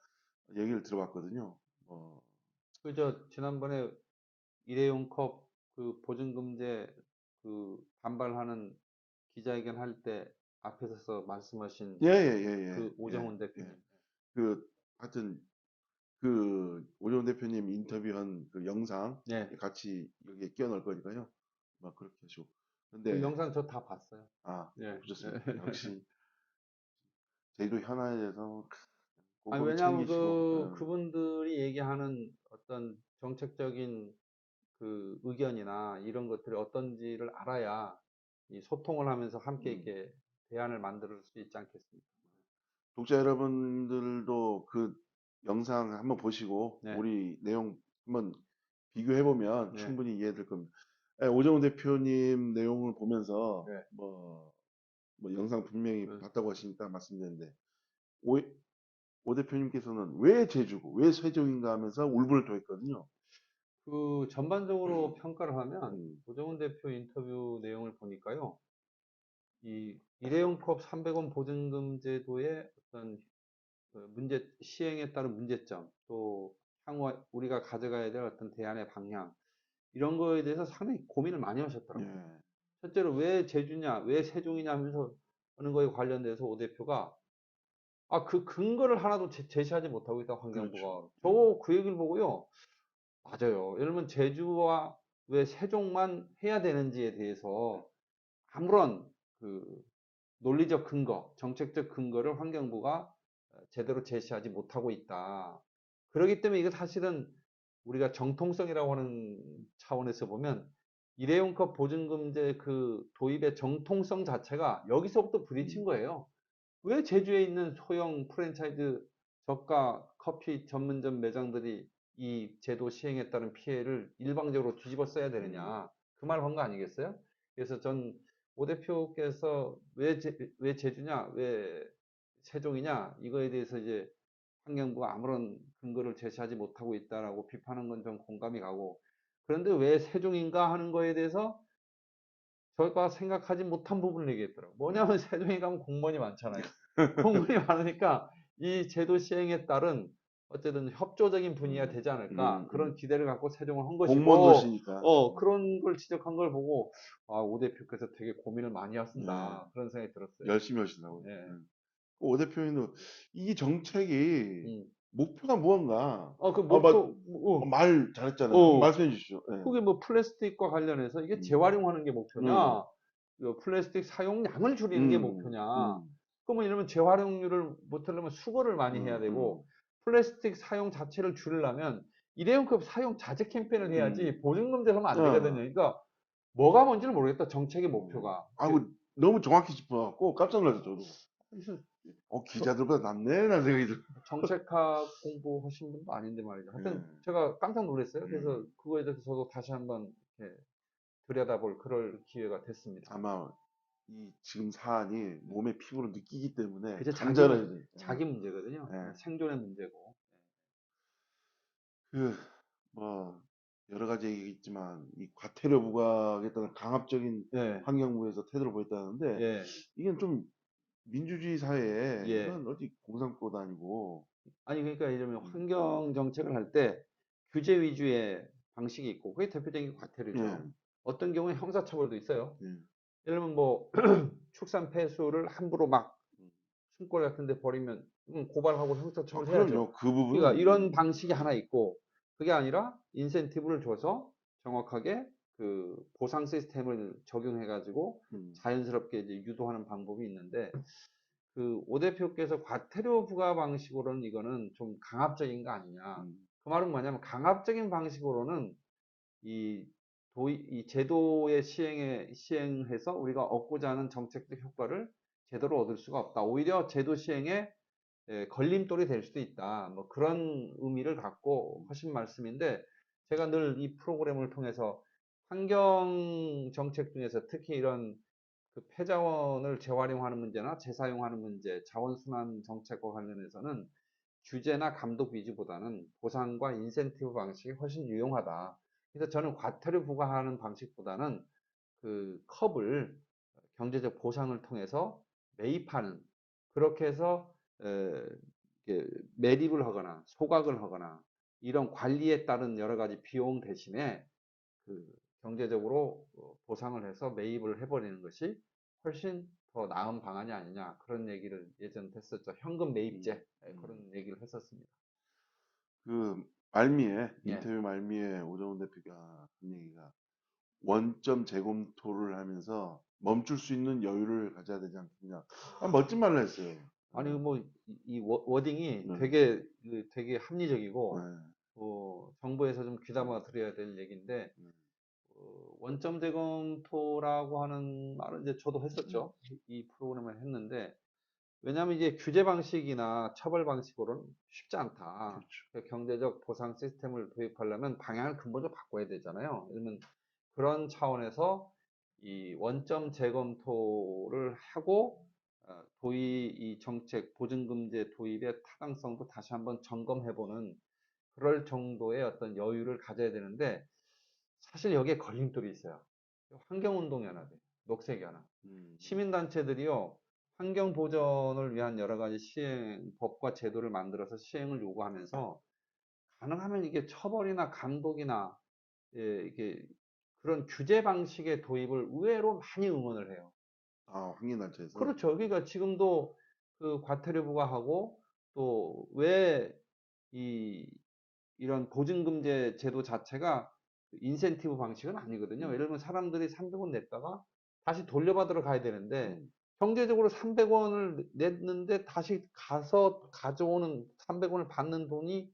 [SPEAKER 1] 얘기를 들어봤거든요.
[SPEAKER 2] 그저 지난번에 일회용 컵 그 보증금제 그 반발하는 기자회견 할 때 앞에 서서 말씀하신
[SPEAKER 1] 예, 예, 예,
[SPEAKER 2] 그
[SPEAKER 1] 예, 예,
[SPEAKER 2] 오정훈
[SPEAKER 1] 예.
[SPEAKER 2] 대표님.
[SPEAKER 1] 하여튼 그 오정훈 대표님 인터뷰한 그 영상
[SPEAKER 2] 네.
[SPEAKER 1] 같이 여기에 끼워 넣을 거니까요. 막 그렇게 하시고.
[SPEAKER 2] 그
[SPEAKER 1] 근데
[SPEAKER 2] 영상 저 다 봤어요.
[SPEAKER 1] 아,
[SPEAKER 2] 예.
[SPEAKER 1] 보셨습니까? 역시 제주도 현안에 대해서
[SPEAKER 2] 아니,
[SPEAKER 1] 꼼꼼히
[SPEAKER 2] 왜냐하면
[SPEAKER 1] 챙기시고,
[SPEAKER 2] 그분들이 얘기하는 어떤 정책적인 그 의견이나 이런 것들이 어떤지를 알아야 이 소통을 하면서 함께
[SPEAKER 1] 음,
[SPEAKER 2] 이렇게 대안을 만들 수 있지 않겠습니까?
[SPEAKER 1] 독자 여러분들도 그 영상 한번 보시고
[SPEAKER 2] 네,
[SPEAKER 1] 우리 내용 한번 비교해 보면
[SPEAKER 2] 네,
[SPEAKER 1] 충분히 이해될 겁니다. 오정훈 대표님 내용을 보면서
[SPEAKER 2] 네.
[SPEAKER 1] 뭐 영상 분명히
[SPEAKER 2] 그,
[SPEAKER 1] 봤다고 하시니까 말씀드렸는데 오, 오 대표님께서는 왜 제주고 왜 세종인가 하면서 울분을 토했거든요.
[SPEAKER 2] 그 전반적으로 평가를 하면
[SPEAKER 1] 음,
[SPEAKER 2] 오정훈 대표 인터뷰 내용을 보니까요. 이 일회용 컵 300원 보증금 제도의 어떤 그 문제, 시행에 따른 문제점, 또 향후 우리가 가져가야 될 어떤 대안의 방향, 이런 거에 대해서 상당히 고민을 많이
[SPEAKER 1] 예,
[SPEAKER 2] 하셨더라고요. 첫째로 왜 제주냐, 왜 세종이냐 하면서 하는 거에 관련돼서 오 대표가 그 근거를 하나도 제시하지 못하고 있다,
[SPEAKER 1] 그렇죠.
[SPEAKER 2] 환경부가.
[SPEAKER 1] 예,
[SPEAKER 2] 저 그 얘기를 보고요. 맞아요. 예를 들면 제주와 왜 세종만 해야 되는지에 대해서 아무런 그 논리적 근거, 정책적 근거를 환경부가 제대로 제시하지 못하고 있다. 그렇기 때문에 이거 사실은 우리가 정통성이라고 하는 차원에서 보면 일회용컵 보증금제 그 도입의 정통성 자체가 여기서부터 부딪힌
[SPEAKER 1] 음,
[SPEAKER 2] 거예요. 왜 제주에 있는 소형 프랜차이즈 저가 커피 전문점 매장들이 이 제도 시행에 따른 피해를 일방적으로 뒤집어 써야
[SPEAKER 1] 음,
[SPEAKER 2] 되느냐. 그 말 한 거 아니겠어요? 그래서 전 오 대표께서 왜 제주냐, 왜 세종이냐, 이거에 대해서 이제 환경부가 아무런 근거를 제시하지 못하고 있다라고 비판한 건 좀 공감이 가고, 그런데 왜 세종인가 하는 거에 대해서 저희가 생각하지 못한 부분을 얘기했더라고요. 뭐냐면 세종에 가면 공무원이 많잖아요. 공무원이 많으니까 이 제도 시행에 따른 어쨌든 협조적인 분위기가 되지 않을까 그런
[SPEAKER 1] 음.
[SPEAKER 2] 기대를 갖고 세종을 한
[SPEAKER 1] 공무원
[SPEAKER 2] 것이고,
[SPEAKER 1] 도시니까.
[SPEAKER 2] 그런 걸 지적한 걸 보고 오 대표께서 되게 고민을 많이
[SPEAKER 1] 예,
[SPEAKER 2] 하신다 그런 생각이 들었어요.
[SPEAKER 1] 열심히 하시더라고요. 예.
[SPEAKER 2] 예.
[SPEAKER 1] 오 대표님도 이 정책이
[SPEAKER 2] 음.
[SPEAKER 1] 목표가 무언가?
[SPEAKER 2] 그
[SPEAKER 1] 아,
[SPEAKER 2] 목표,
[SPEAKER 1] 말 잘했잖아요. 한번
[SPEAKER 2] 어,
[SPEAKER 1] 말씀해 주시죠. 예.
[SPEAKER 2] 그게 뭐 플라스틱과 관련해서 이게
[SPEAKER 1] 음,
[SPEAKER 2] 재활용하는 게 목표냐,
[SPEAKER 1] 음,
[SPEAKER 2] 플라스틱 사용량을 줄이는 게
[SPEAKER 1] 음,
[SPEAKER 2] 목표냐.
[SPEAKER 1] 음,
[SPEAKER 2] 그러면 이러면 재활용률을 못하려면 수거를 많이 해야
[SPEAKER 1] 음,
[SPEAKER 2] 되고,
[SPEAKER 1] 음,
[SPEAKER 2] 플라스틱 사용 자체를 줄이려면 일회용컵 사용 자제 캠페인을 해야지
[SPEAKER 1] 음.
[SPEAKER 2] 보증금제로 하면 안 되거든요.
[SPEAKER 1] 어,
[SPEAKER 2] 그러니까 뭐가 뭔지를 모르겠다, 정책의
[SPEAKER 1] 음.
[SPEAKER 2] 목표가.
[SPEAKER 1] 아이고, 너무 정확히 짚어갖고 깜짝 놀랐어, 저도.
[SPEAKER 2] 그래서 저-
[SPEAKER 1] 기자들보다 낫네, 라는 생각이 들어.
[SPEAKER 2] 정책학 공부하신 분도 아닌데 말이죠. 하여튼
[SPEAKER 1] 예,
[SPEAKER 2] 제가 깜짝 놀랐어요. 그래서
[SPEAKER 1] 음.
[SPEAKER 2] 그거에 대해서 저도 다시 한번 이렇게 들여다볼 그럴 기회가 됐습니다.
[SPEAKER 1] 아마 이 지금 사안이 몸의 피부로 느끼기 때문에
[SPEAKER 2] 그게
[SPEAKER 1] 간절해야 돼.
[SPEAKER 2] 자기 문제거든요.
[SPEAKER 1] 예, 예.
[SPEAKER 2] 생존의 문제고.
[SPEAKER 1] 그, 뭐, 여러 가지 얘기가 있지만, 이 과태료 부과하겠다는 강압적인
[SPEAKER 2] 예,
[SPEAKER 1] 환경부에서 태도를 보였다는데,
[SPEAKER 2] 예,
[SPEAKER 1] 이건 좀 민주주의 사회에
[SPEAKER 2] 예.
[SPEAKER 1] 이건 어디 공산국도 아니고,
[SPEAKER 2] 아니, 그러니까 이러면
[SPEAKER 1] 음,
[SPEAKER 2] 환경 정책을 할 때 규제 위주의 방식이 있고, 그게 대표적인 게
[SPEAKER 1] 예,
[SPEAKER 2] 과태료죠. 어떤 경우에 형사처벌도 있어요.
[SPEAKER 1] 예.
[SPEAKER 2] 예를 들면 뭐, 축산 폐수를 함부로 막
[SPEAKER 1] 음.
[SPEAKER 2] 숨거리 같은 데 버리면 고발하고
[SPEAKER 1] 아,
[SPEAKER 2] 형사처벌 해야죠.
[SPEAKER 1] 그럼요. 그 부분은,
[SPEAKER 2] 그러니까 이런 방식이 하나 있고, 그게 아니라 인센티브를 줘서 정확하게 그 보상 시스템을 적용해 가지고
[SPEAKER 1] 음,
[SPEAKER 2] 자연스럽게 이제 유도하는 방법이 있는데, 그 오 대표께서 과태료 부과 방식으로는 이거는 좀 강압적인 거 아니냐.
[SPEAKER 1] 음,
[SPEAKER 2] 그 말은 뭐냐면 강압적인 방식으로는 이 이 제도의 시행해서 우리가 얻고자 하는 정책적 효과를 제대로 얻을 수가 없다. 오히려 제도 시행에 걸림돌이 될 수도 있다. 뭐 그런 의미를 갖고 하신 말씀인데, 제가 늘 이 프로그램을 통해서 환경 정책 중에서 특히 이런 그 폐자원을 재활용하는 문제나 재사용하는 문제, 자원순환 정책과 관련해서는 규제나 감독 위주보다는 보상과 인센티브 방식이 훨씬 유용하다. 그래서 저는 과태료 부과하는 방식보다는 그 컵을 경제적 보상을 통해서 매입하는, 그렇게 해서 이렇게 매립을 하거나 소각을 하거나 이런 관리에 따른 여러 가지 비용 대신에 그 경제적으로 보상을 해서 매입을 해버리는 것이 훨씬 더 나은 방안이 아니냐, 그런 얘기를 예전에 했었죠. 현금
[SPEAKER 1] 음,
[SPEAKER 2] 매입제, 그런
[SPEAKER 1] 음.
[SPEAKER 2] 얘기를 했었습니다.
[SPEAKER 1] 그 말미에
[SPEAKER 2] 예.
[SPEAKER 1] 인터뷰 말미에 오정훈 대표가 한 얘기가 원점 재검토를 하면서 멈출 수 있는 여유를 가져야 되지 않겠냐. 아, 멋진 말을 했어요.
[SPEAKER 2] 아니
[SPEAKER 1] 네,
[SPEAKER 2] 뭐 이 워딩이
[SPEAKER 1] 네,
[SPEAKER 2] 되게 합리적이고
[SPEAKER 1] 네,
[SPEAKER 2] 정부에서 좀
[SPEAKER 1] 네,
[SPEAKER 2] 귀담아 들어야 될 얘기인데,
[SPEAKER 1] 네,
[SPEAKER 2] 원점 재검토라고 하는 말은 이제 저도
[SPEAKER 1] 네.
[SPEAKER 2] 했었죠. 이 프로그램을 했는데, 왜냐하면 이게 규제 방식이나 처벌 방식으로는 쉽지 않다.
[SPEAKER 1] 그렇죠.
[SPEAKER 2] 그 경제적 보상 시스템을 도입하려면 방향을 근본적으로 바꿔야 되잖아요. 그러면 그런 차원에서 이 원점 재검토를 하고 이 정책 보증금제 도입의 타당성도 다시 한번 점검해보는 그럴 정도의 어떤 여유를 가져야 되는데, 사실 여기에 걸림돌이 있어요. 환경운동연합이, 녹색연합,
[SPEAKER 1] 음,
[SPEAKER 2] 시민단체들이요, 환경 보전을 위한 여러 가지 법과 제도를 만들어서 시행을 요구하면서 가능하면 이게 처벌이나 감독이나 이게 그런 규제 방식의 도입을 의외로 많이 응원을 해요.
[SPEAKER 1] 아, 환경단체에서.
[SPEAKER 2] 그렇죠. 그러니까 지금도 그 과태료 부과하고 또 왜 이 이런 보증금제 제도 자체가 인센티브 방식은 아니거든요. 예를
[SPEAKER 1] 음,
[SPEAKER 2] 들면 사람들이 300원 냈다가 다시 돌려받으러 가야 되는데,
[SPEAKER 1] 음,
[SPEAKER 2] 경제적으로 300원을 냈는데 다시 가서 가져오는 300원을 받는 돈이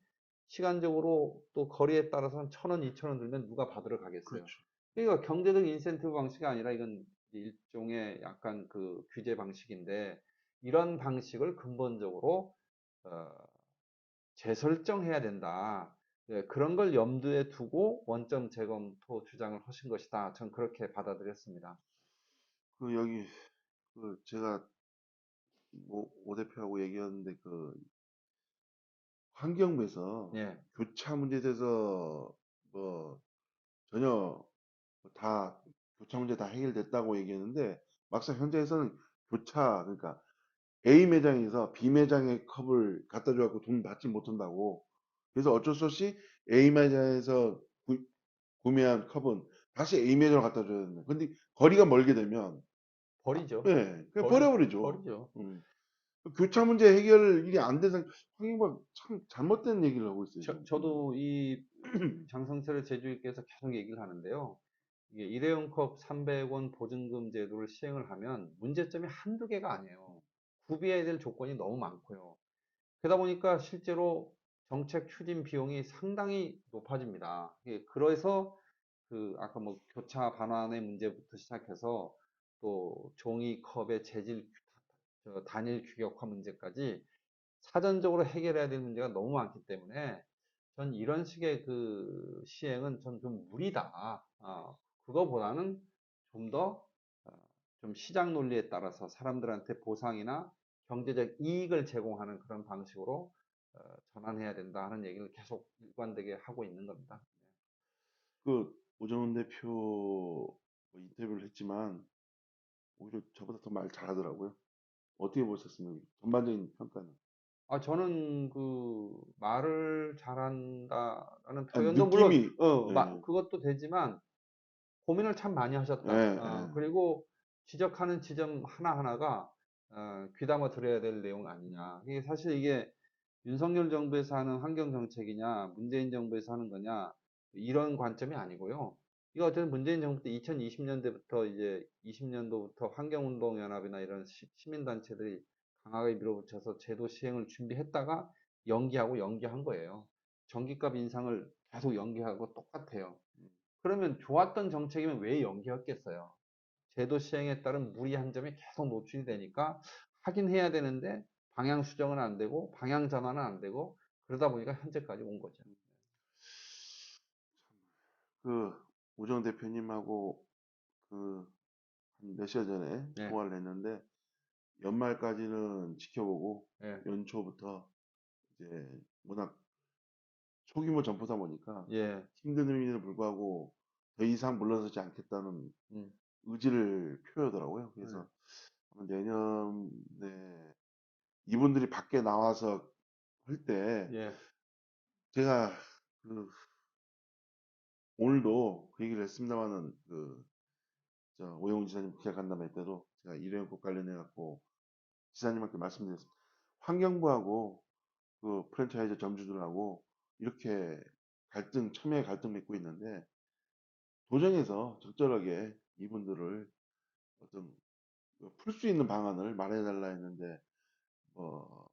[SPEAKER 2] 시간적으로 또 거리에 따라서는 1,000원, 2,000원 들면 누가 받으러 가겠어요.
[SPEAKER 1] 그렇죠.
[SPEAKER 2] 그러니까 경제적 인센티브 방식이 아니라 이건 일종의 약간 그 규제 방식인데, 이런 방식을 근본적으로 어, 재설정해야 된다. 예, 그런 걸 염두에 두고 원점 재검토 주장을 하신 것이다. 전 그렇게 받아들였습니다.
[SPEAKER 1] 그 여기 그 제가 뭐 오 대표하고 얘기했는데 그 환경부에서
[SPEAKER 2] 예,
[SPEAKER 1] 교차 문제에 대해서 뭐 전혀 다 교차 문제 다 해결됐다고 얘기했는데 막상 현장에서는 교차 그러니까 A 매장에서 B 매장의 컵을 갖다 줘갖고 돈 받지 못한다고. 그래서 어쩔 수 없이 A 매장에서 구매한 컵은 다시 A 매장으로 갖다 줘야 된다. 근데 거리가 멀게 되면
[SPEAKER 2] 버리죠.
[SPEAKER 1] 예, 그냥 버려버리죠.
[SPEAKER 2] 버리죠.
[SPEAKER 1] 음. 교차 문제 해결이 안 돼서 황인범 참 잘못된 얘기를 하고 있어요 지금.
[SPEAKER 2] 저도 이 장성철의 제주인께서 계속 얘기를 하는데요. 이게 일회용 컵 300원 보증금 제도를 시행을 하면 문제점이 한두 개가 아니에요. 구비해야 될 조건이 너무 많고요. 그러다 보니까 실제로 정책 추진 비용이 상당히 높아집니다. 그래서 그 아까 뭐 교차 반환의 문제부터 시작해서 또 종이컵의 재질 단일 규격화 문제까지 사전적으로 해결해야 될 문제가 너무 많기 때문에 전 이런 식의 그 시행은 전 좀 무리다. 그거보다는 좀 더 좀 시장 논리에 따라서 사람들한테 보상이나 경제적 이익을 제공하는 그런 방식으로 전환해야 된다 하는 얘기를 계속 일관되게 하고 있는 겁니다.
[SPEAKER 1] 그 오정훈 대표 뭐 인터뷰를 했지만 오히려 저보다 더 말 잘하더라고요. 어떻게 보셨습니까? 전반적인 평가는.
[SPEAKER 2] 저는 그 말을 잘한다라는
[SPEAKER 1] 아니,
[SPEAKER 2] 표현도 물론
[SPEAKER 1] 느낌이 예,
[SPEAKER 2] 그것도 되지만 고민을 참 많이
[SPEAKER 1] 예,
[SPEAKER 2] 하셨다.
[SPEAKER 1] 예.
[SPEAKER 2] 그리고 지적하는 지점 하나하나가 귀담아 들어야 될 내용 아니냐. 이게 사실 이게 윤석열 정부에서 하는 환경 정책이냐, 문재인 정부에서 하는 거냐, 이런 관점이 아니고요. 이거 어쨌든 문재인 정부 때 2020년대부터 이제 20년도부터 환경운동연합이나 이런 시민단체들이 강하게 밀어붙여서 제도 시행을 준비했다가 연기하고 연기한 거예요. 전기값 인상을 계속 연기하고 똑같아요. 그러면 좋았던 정책이면 왜 연기했겠어요? 제도 시행에 따른 무리한 점이 계속 노출이 되니까 하긴 해야 되는데 방향 수정은 안 되고 방향 전환은 안 되고 그러다 보니까 현재까지 온 거죠.
[SPEAKER 1] 그 오정훈 대표님하고 그 한 몇 시간 전에
[SPEAKER 2] 네,
[SPEAKER 1] 통화를 했는데 연말까지는 지켜보고
[SPEAKER 2] 네,
[SPEAKER 1] 연초부터 이제 워낙 소규모 점포다 보니까
[SPEAKER 2] 예,
[SPEAKER 1] 힘든 의미에도 불구하고 더 이상 물러서지 않겠다는
[SPEAKER 2] 음,
[SPEAKER 1] 의지를 표하더라고요.
[SPEAKER 2] 예,
[SPEAKER 1] 그래서 아마 내년에 이분들이 밖에 나와서 할 때
[SPEAKER 2] 예,
[SPEAKER 1] 제가 그 오늘도 그 얘기를 했습니다만은 그 저 오영훈 지사님 기획간담회 때도 제가 일회용법 관련해 갖고 지사님한테 말씀드렸습니다. 환경부하고 그 프랜차이즈 점주들하고 이렇게 첨예의 갈등 맺고 있는데 도정에서 적절하게 이분들을 어떤 풀 수 있는 방안을 마련해달라 했는데 뭐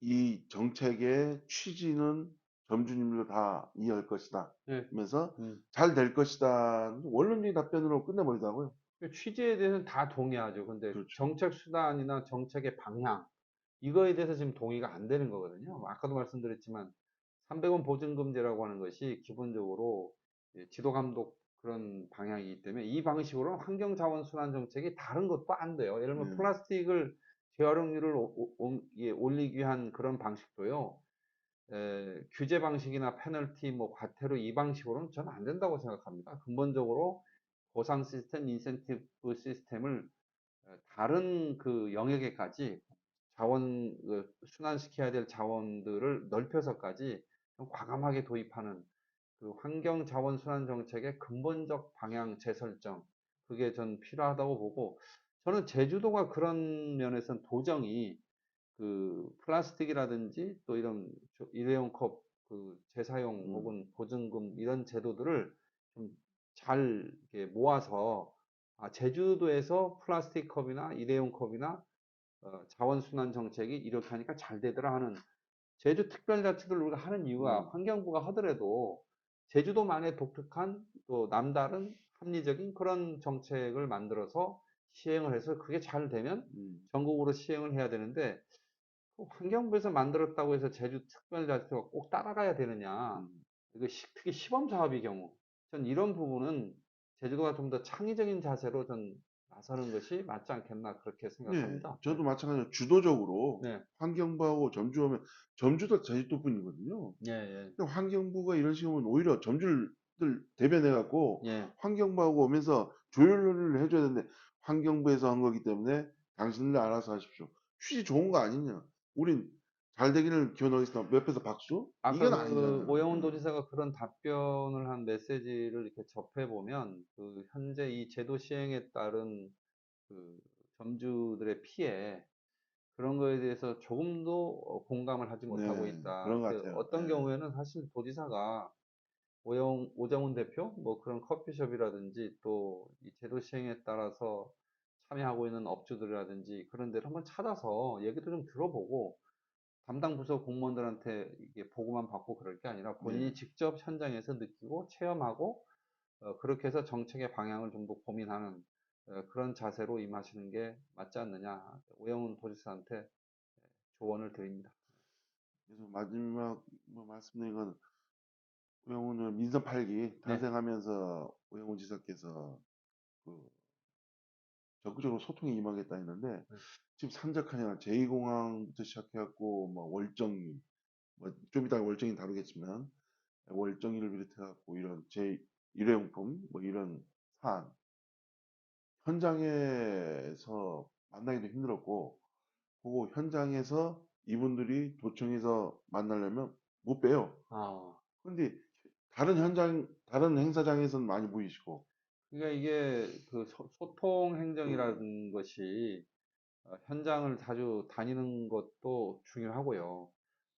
[SPEAKER 1] 이 정책의 취지는 점주님들도 다 이해할 것이다.
[SPEAKER 2] 예,
[SPEAKER 1] 하면서
[SPEAKER 2] 음.
[SPEAKER 1] 잘 될 것이다. 원론적인 답변으로 끝내버리더라고요.
[SPEAKER 2] 그 취지에 대해서는 다 동의하죠. 근데
[SPEAKER 1] 그렇죠.
[SPEAKER 2] 정책 수단이나 정책의 방향, 이거에 대해서 지금 동의가 안 되는 거거든요. 아까도 말씀드렸지만 300원 보증금제라고 하는 것이 기본적으로 지도 감독 그런 방향이기 때문에 이 방식으로는 환경자원순환 정책이 다른 것도 안 돼요. 예를 들면
[SPEAKER 1] 네.
[SPEAKER 2] 플라스틱을 재활용률을 올리기 위한 그런 방식도요. 규제 방식이나 페널티, 뭐 과태료 이 방식으로는 저는 안 된다고 생각합니다. 근본적으로 보상 시스템, 인센티브 시스템을 다른 그 영역에까지 순환시켜야 될 자원들을 넓혀서까지 좀 과감하게 도입하는 그 환경 자원 순환 정책의 근본적 방향 재설정, 그게 전 필요하다고 보고, 저는 제주도가 그런 면에서는 도정이 그 플라스틱이라든지 또 이런 일회용 컵 그 재사용
[SPEAKER 1] 음,
[SPEAKER 2] 혹은 보증금 이런 제도들을 좀 잘 모아서 제주도에서 플라스틱 컵이나 일회용 컵이나 자원순환 정책이 이렇게 하니까 잘 되더라 하는 제주 특별자치도를 우리가 하는 이유가
[SPEAKER 1] 음,
[SPEAKER 2] 환경부가 하더라도 제주도만의 독특한 또 남다른 합리적인 그런 정책을 만들어서 시행을 해서 그게 잘 되면
[SPEAKER 1] 음,
[SPEAKER 2] 전국으로 시행을 해야 되는데 환경부에서 만들었다고 해서 제주 특별자치도가 꼭 따라가야 되느냐.
[SPEAKER 1] 음.
[SPEAKER 2] 이거 특히 시범 사업의 경우. 전 이런 부분은 제주도가 좀 더 창의적인 자세로 전 나서는 것이 맞지 않겠나 그렇게
[SPEAKER 1] 네,
[SPEAKER 2] 생각합니다. 네.
[SPEAKER 1] 저도 마찬가지로 주도적으로
[SPEAKER 2] 네.
[SPEAKER 1] 환경부하고 점주하면 점주도 제주도뿐이거든요.
[SPEAKER 2] 예, 예.
[SPEAKER 1] 근데 환경부가 이런 식으로 하면 오히려 점주들 대변해 갖고
[SPEAKER 2] 예.
[SPEAKER 1] 환경부하고 오면서 조율을 해줘야 되는데 환경부에서 한 거기 때문에 당신들 알아서 하십시오. 취지 좋은 거 아니냐? 우린 잘 되기를 기원하겠습니다. 옆에서 박수?
[SPEAKER 2] 아까
[SPEAKER 1] 이건
[SPEAKER 2] 그
[SPEAKER 1] 아니잖아요.
[SPEAKER 2] 오영훈 도지사가 그런 답변을 한 메시지를 이렇게 접해 보면 그 현재 이 제도 시행에 따른 그 점주들의 피해 그런 거에 대해서 조금도 공감을 하지 못하고
[SPEAKER 1] 네,
[SPEAKER 2] 있다.
[SPEAKER 1] 그런 것
[SPEAKER 2] 그
[SPEAKER 1] 같아요.
[SPEAKER 2] 어떤
[SPEAKER 1] 네,
[SPEAKER 2] 경우에는 사실 도지사가 오정훈 대표, 뭐 그런 커피숍이라든지 또 이 제도 시행에 따라서 참여하고 있는 업주들이라든지 그런 데를 한번 찾아서 얘기도 좀 들어보고 담당 부서 공무원들한테 이게 보고만 받고 그럴 게 아니라
[SPEAKER 1] 네.
[SPEAKER 2] 본인이 직접 현장에서 느끼고 체험하고 그렇게 해서 정책의 방향을 좀 더 고민하는 그런 자세로 임하시는 게 맞지 않느냐. 오영훈 도지사한테 조언을 드립니다.
[SPEAKER 1] 그래서 마지막 뭐 말씀드린 건 오영훈을 민선 8기
[SPEAKER 2] 네.
[SPEAKER 1] 탄생하면서 오영훈 지사께서 그 적극적으로 소통에 임하겠다 했는데
[SPEAKER 2] 네.
[SPEAKER 1] 지금 산적하냐 제2공항부터 시작해갖고 뭐 월정리 뭐 좀 이따 월정리 다루겠지만 월정리를 비롯해갖고 이런 제 일회용품 뭐 이런 사안 현장에서 만나기도 힘들었고 그거 현장에서 이분들이 도청에서 만나려면 못 빼요.
[SPEAKER 2] 아,
[SPEAKER 1] 근데 다른 행사장에서는 많이 보이시고
[SPEAKER 2] 그러니까 이게 그 소통
[SPEAKER 1] 그
[SPEAKER 2] 행정이라는 것이 현장을 자주 다니는 것도 중요하고요.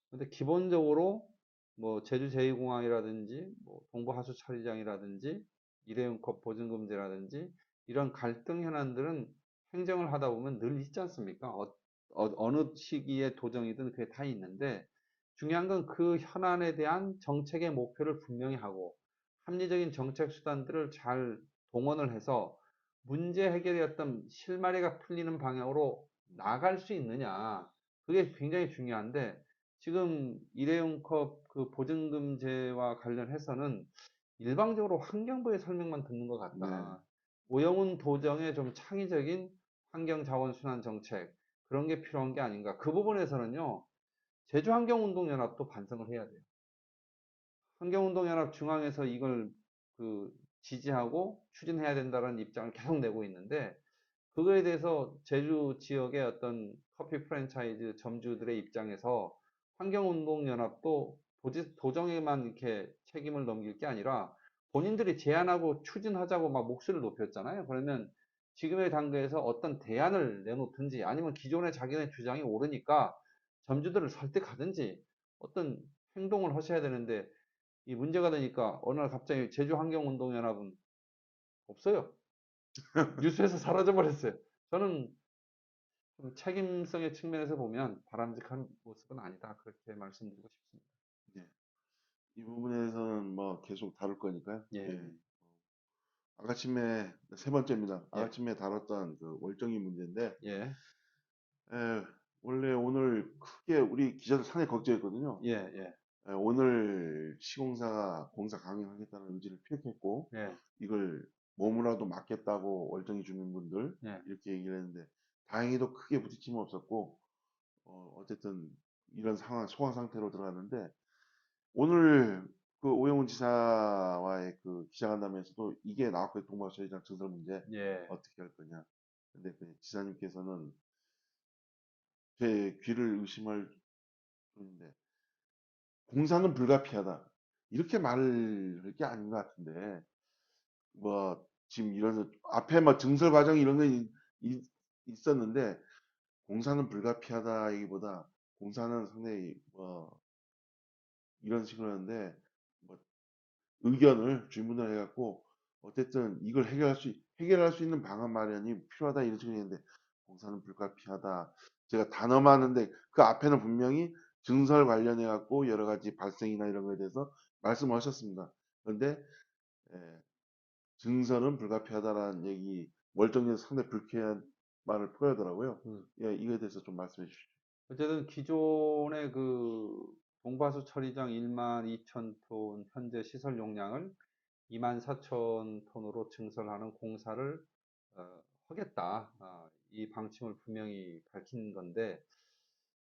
[SPEAKER 2] 근데 기본적으로 뭐 제주 제2공항이라든지 뭐 동부하수처리장이라든지 일회용컵 보증금제라든지 이런 갈등 현안들은 행정을 하다 보면 늘 있지 않습니까? 어느 시기에 도정이든 그게 다 있는데 중요한 건 그 현안에 대한 정책의 목표를 분명히 하고 합리적인 정책 수단들을 잘 동원을 해서 문제 해결의 어떤 실마리가 풀리는 방향으로 나갈 수 있느냐. 그게 굉장히 중요한데 지금 일회용 컵 그 보증금제와 관련해서는 일방적으로 환경부의 설명만 듣는 것
[SPEAKER 1] 네.
[SPEAKER 2] 같다. 오영훈 도정의 좀 창의적인 환경자원순환 정책 그런 게 필요한 게 아닌가. 그 부분에서는요. 제주환경운동연합도 반성을 해야 돼요. 환경운동연합 중앙에서 이걸 그 지지하고 추진해야 된다는 입장을 계속 내고 있는데, 그거에 대해서 제주 지역의 어떤 커피 프랜차이즈 점주들의 입장에서 환경운동연합도 도정에만 이렇게 책임을 넘길 게 아니라 본인들이 제안하고 추진하자고 막 목소리를 높였잖아요. 그러면 지금의 단계에서 어떤 대안을 내놓든지, 아니면 기존의 자기네 주장이 옳으니까 점주들을 설득하든지 어떤 행동을 하셔야 되는데, 이 문제가 되니까 어느 날 갑자기 제주환경운동연합은 없어요. 뉴스에서 사라져 버렸어요. 저는 좀 책임성의 측면에서 보면 바람직한 모습은 아니다, 그렇게 말씀드리고 싶습니다.
[SPEAKER 1] 예. 이 부분에서는 뭐 계속 다룰 거니까요.
[SPEAKER 2] 예,
[SPEAKER 1] 예. 아까쯤에 세 번째입니다.
[SPEAKER 2] 예,
[SPEAKER 1] 아까쯤에 다뤘던 그 월정리 문제인데,
[SPEAKER 2] 예,
[SPEAKER 1] 예, 원래 오늘 크게 우리 기자들 상당히 걱정했거든요.
[SPEAKER 2] 예, 예,
[SPEAKER 1] 예, 오늘 시공사가 공사 강행하겠다는 의지를 표했고,
[SPEAKER 2] 예,
[SPEAKER 1] 이걸 몸으로라도 막겠다고 월정리 주민분들
[SPEAKER 2] 예.
[SPEAKER 1] 이렇게 얘기를 했는데, 다행히도 크게 부딪힘은 없었고, 어쨌든 이런 상황, 소강 상태로 들어갔는데, 오늘 그 오영훈 지사와의 그 기자간담회에서도 이게 나왔고요. 동부화처리장 증설 문제
[SPEAKER 2] 예.
[SPEAKER 1] 어떻게 할 거냐. 근데 그 지사님께서는 제 귀를 의심할 뿐인데 공사는 불가피하다. 이렇게 말할 게 아닌 것 같은데 뭐 지금 이런 앞에 뭐 증설 과정 이런 거 있었는데 공사는 불가피하다이기보다 공사는 상당히 뭐 이런 식으로 하는데 뭐 의견을 주문을 해갖고 어쨌든 이걸 해결할 수 있는 방안 마련이 필요하다 이런 식으로 했는데 공사는 불가피하다. 제가 단어만는데 그 앞에는 분명히 증설 관련해 갖고 여러 가지 발생이나 이런 거에 대해서 말씀하셨습니다. 그런데 예, 증설은 불가피하다라는 얘기 월정리에서 상당히 불쾌한 말을 표하더라고요.
[SPEAKER 2] 음.
[SPEAKER 1] 예, 이거에 대해서 좀 말씀해 주시죠.
[SPEAKER 2] 어쨌든 기존의 그 동바수 처리장 1만 2천 톤 현재 시설 용량을 2만 4천 톤으로 증설하는 공사를 하겠다. 이 방침을 분명히 밝힌 건데,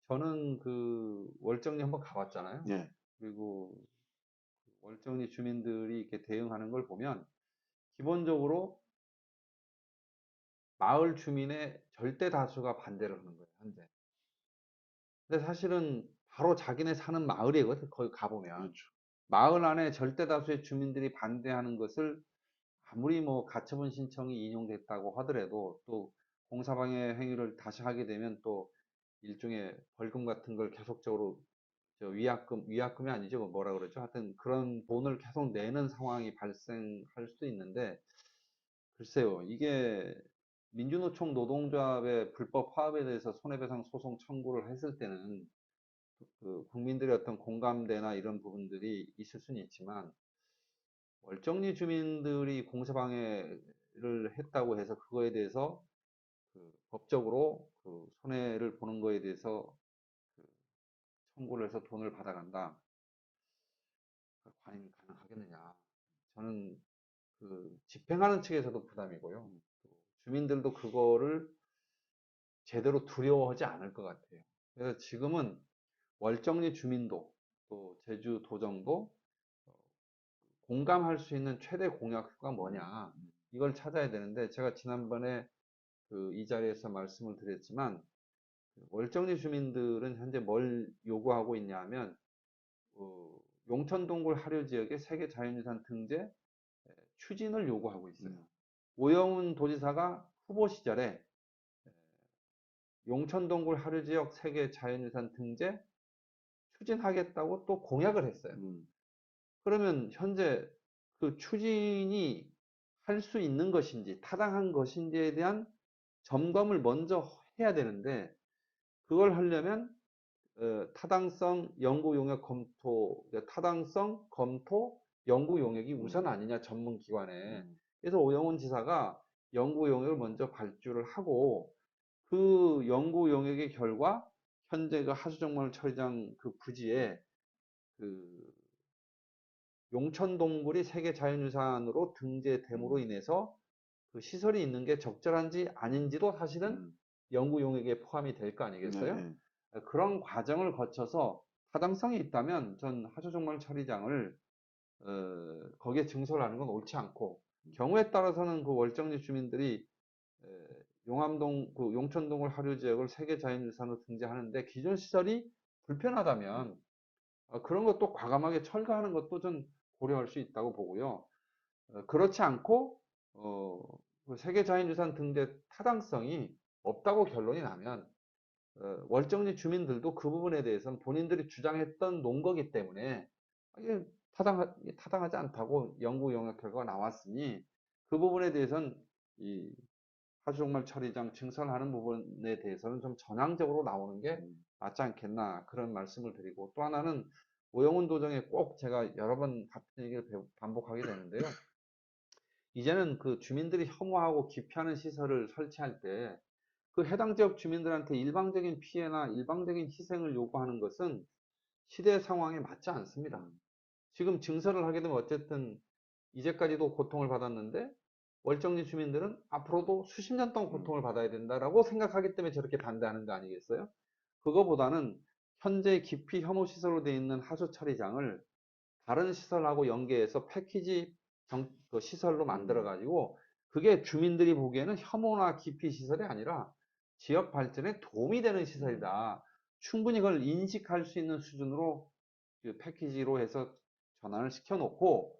[SPEAKER 2] 저는 그 월정리 한번 가봤잖아요.
[SPEAKER 1] 예,
[SPEAKER 2] 그리고 월정리 주민들이 이렇게 대응하는 걸 보면 기본적으로 마을 주민의 절대 다수가 반대를 하는 거예요, 현재. 근데 사실은 바로 자기네 사는 마을이거든, 거기 가보면.
[SPEAKER 1] 그렇죠.
[SPEAKER 2] 마을 안에 절대 다수의 주민들이 반대하는 것을 아무리 뭐 가처분 신청이 인용됐다고 하더라도, 또 공사방해 행위를 다시 하게 되면 또 일종의 벌금 같은 걸 계속적으로, 위약금이 아니죠. 뭐라 그러죠. 하여튼 그런 돈을 계속 내는 상황이 발생할 수도 있는데, 글쎄요, 이게 민주노총 노동조합의 불법 파업에 대해서 손해배상 소송 청구를 했을 때는 그 국민들의 어떤 공감대나 이런 부분들이 있을 수는 있지만, 월정리 주민들이 공사방해를 했다고 해서 그거에 대해서 그 법적으로 그 손해를 보는 거에 대해서 그 청구를 해서 돈을 받아간다. 과연 가능하겠느냐. 저는 그 집행하는 측에서도 부담이고요. 또 주민들도 그거를 제대로 두려워하지 않을 것 같아요. 그래서 지금은 월정리 주민도 또 제주 도정도 공감할 수 있는 최대 공약수가 뭐냐, 이걸 찾아야 되는데, 제가 지난번에 그 이 자리에서 말씀을 드렸지만 월정리 주민들은 현재 뭘 요구하고 있냐 하면, 용천동굴 하류 지역의 세계 자연유산 등재 추진을 요구하고 있어요. 오영훈 도지사가 후보 시절에 용천동굴 하류 지역 세계 자연유산 등재 추진하겠다고 또 공약을 했어요. 그러면 현재 그 추진이 할 수 있는 것인지 타당한 것인지에 대한 점검을 먼저 해야 되는데, 그걸 하려면 타당성 연구 용역 검토, 타당성 검토 연구 용역이 우선 아니냐, 전문 기관에. 그래서 오영훈 지사가 연구 용역을 먼저 발주를 하고, 그 연구 용역의 결과 현재 그 하수정말 처리장 그 부지에 그 용천동굴이 세계 자연유산으로 등재됨으로 인해서 그 시설이 있는 게 적절한지 아닌지도 사실은 연구 용역에 포함이 될 거 아니겠어요?
[SPEAKER 1] 네,
[SPEAKER 2] 그런 과정을 거쳐서 타당성이 있다면 전 하수종말 처리장을 거기에 증설을 하는 건 옳지 않고, 경우에 따라서는 그 월정리 주민들이 에, 용암동, 그 용천동굴 하류 지역을 세계자연유산으로 등재하는데 기존 시설이 불편하다면 그런 것도 과감하게 철거하는 것도 좀 고려할 수 있다고 보고요. 그렇지 않고 그 세계자연유산 등재 타당성이 없다고 결론이 나면 월정리 주민들도 그 부분에 대해서는 본인들이 주장했던 논거기 때문에 이게 타당하지 않다고 연구 용역 결과가 나왔으니 그 부분에 대해서는 이 하수종말 처리장 증설하는 부분에 대해서는 좀 전향적으로 나오는 게 맞지 않겠나 그런 말씀을 드리고, 또 하나는 오영훈 도정에 꼭 제가 여러 번 같은 얘기를 반복하게 되는데요. 이제는 그 주민들이 혐오하고 기피하는 시설을 설치할 때 그 해당 지역 주민들한테 일방적인 피해나 일방적인 희생을 요구하는 것은 시대 상황에 맞지 않습니다. 지금 증설을 하게 되면 어쨌든 이제까지도 고통을 받았는데 월정리 주민들은 앞으로도 수십 년 동안 고통을 받아야 된다라고 생각하기 때문에 저렇게 반대하는 거 아니겠어요? 그거보다는 현재 기피 혐오 시설로 되어 있는 하수 처리장을 다른 시설하고 연계해서 패키지 그 시설로 만들어 가지고 그게 주민들이 보기에는 혐오나 기피 시설이 아니라 지역 발전에 도움이 되는 시설이다. 충분히 그걸 인식할 수 있는 수준으로 그 패키지로 해서 전환을 시켜놓고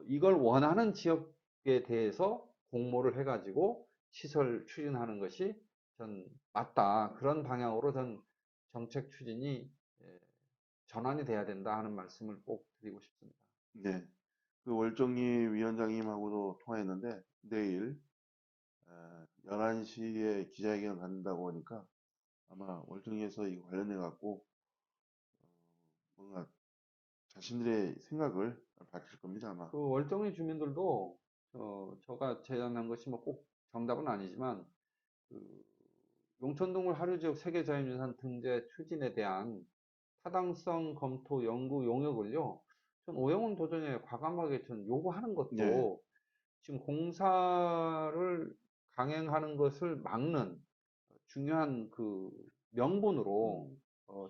[SPEAKER 2] 이걸 원하는 지역에 대해서 공모를 해가지고 시설 추진하는 것이 전 맞다. 그런 방향으로 전 정책 추진이 전환이 돼야 된다 하는 말씀을 꼭 드리고 싶습니다.
[SPEAKER 1] 네. 그 월정리 위원장님하고도 통화했는데 내일 11시에 기자회견을 갖는다고 하니까 아마 월정리에서 이거 관련해 갖고 뭔가 자신들의 생각을 밝힐 겁니다, 아마.
[SPEAKER 2] 그 월정리 주민들도 제가 제안한 것이 뭐 꼭 정답은 아니지만 그 용천동굴 하류지역 세계자연유산 등재 추진에 대한 타당성 검토 연구 용역을요, 전 오영훈 도전에 과감하게 전 요구하는
[SPEAKER 1] 네.
[SPEAKER 2] 것도 지금 공사를 강행하는 것을 막는 중요한 그 명분으로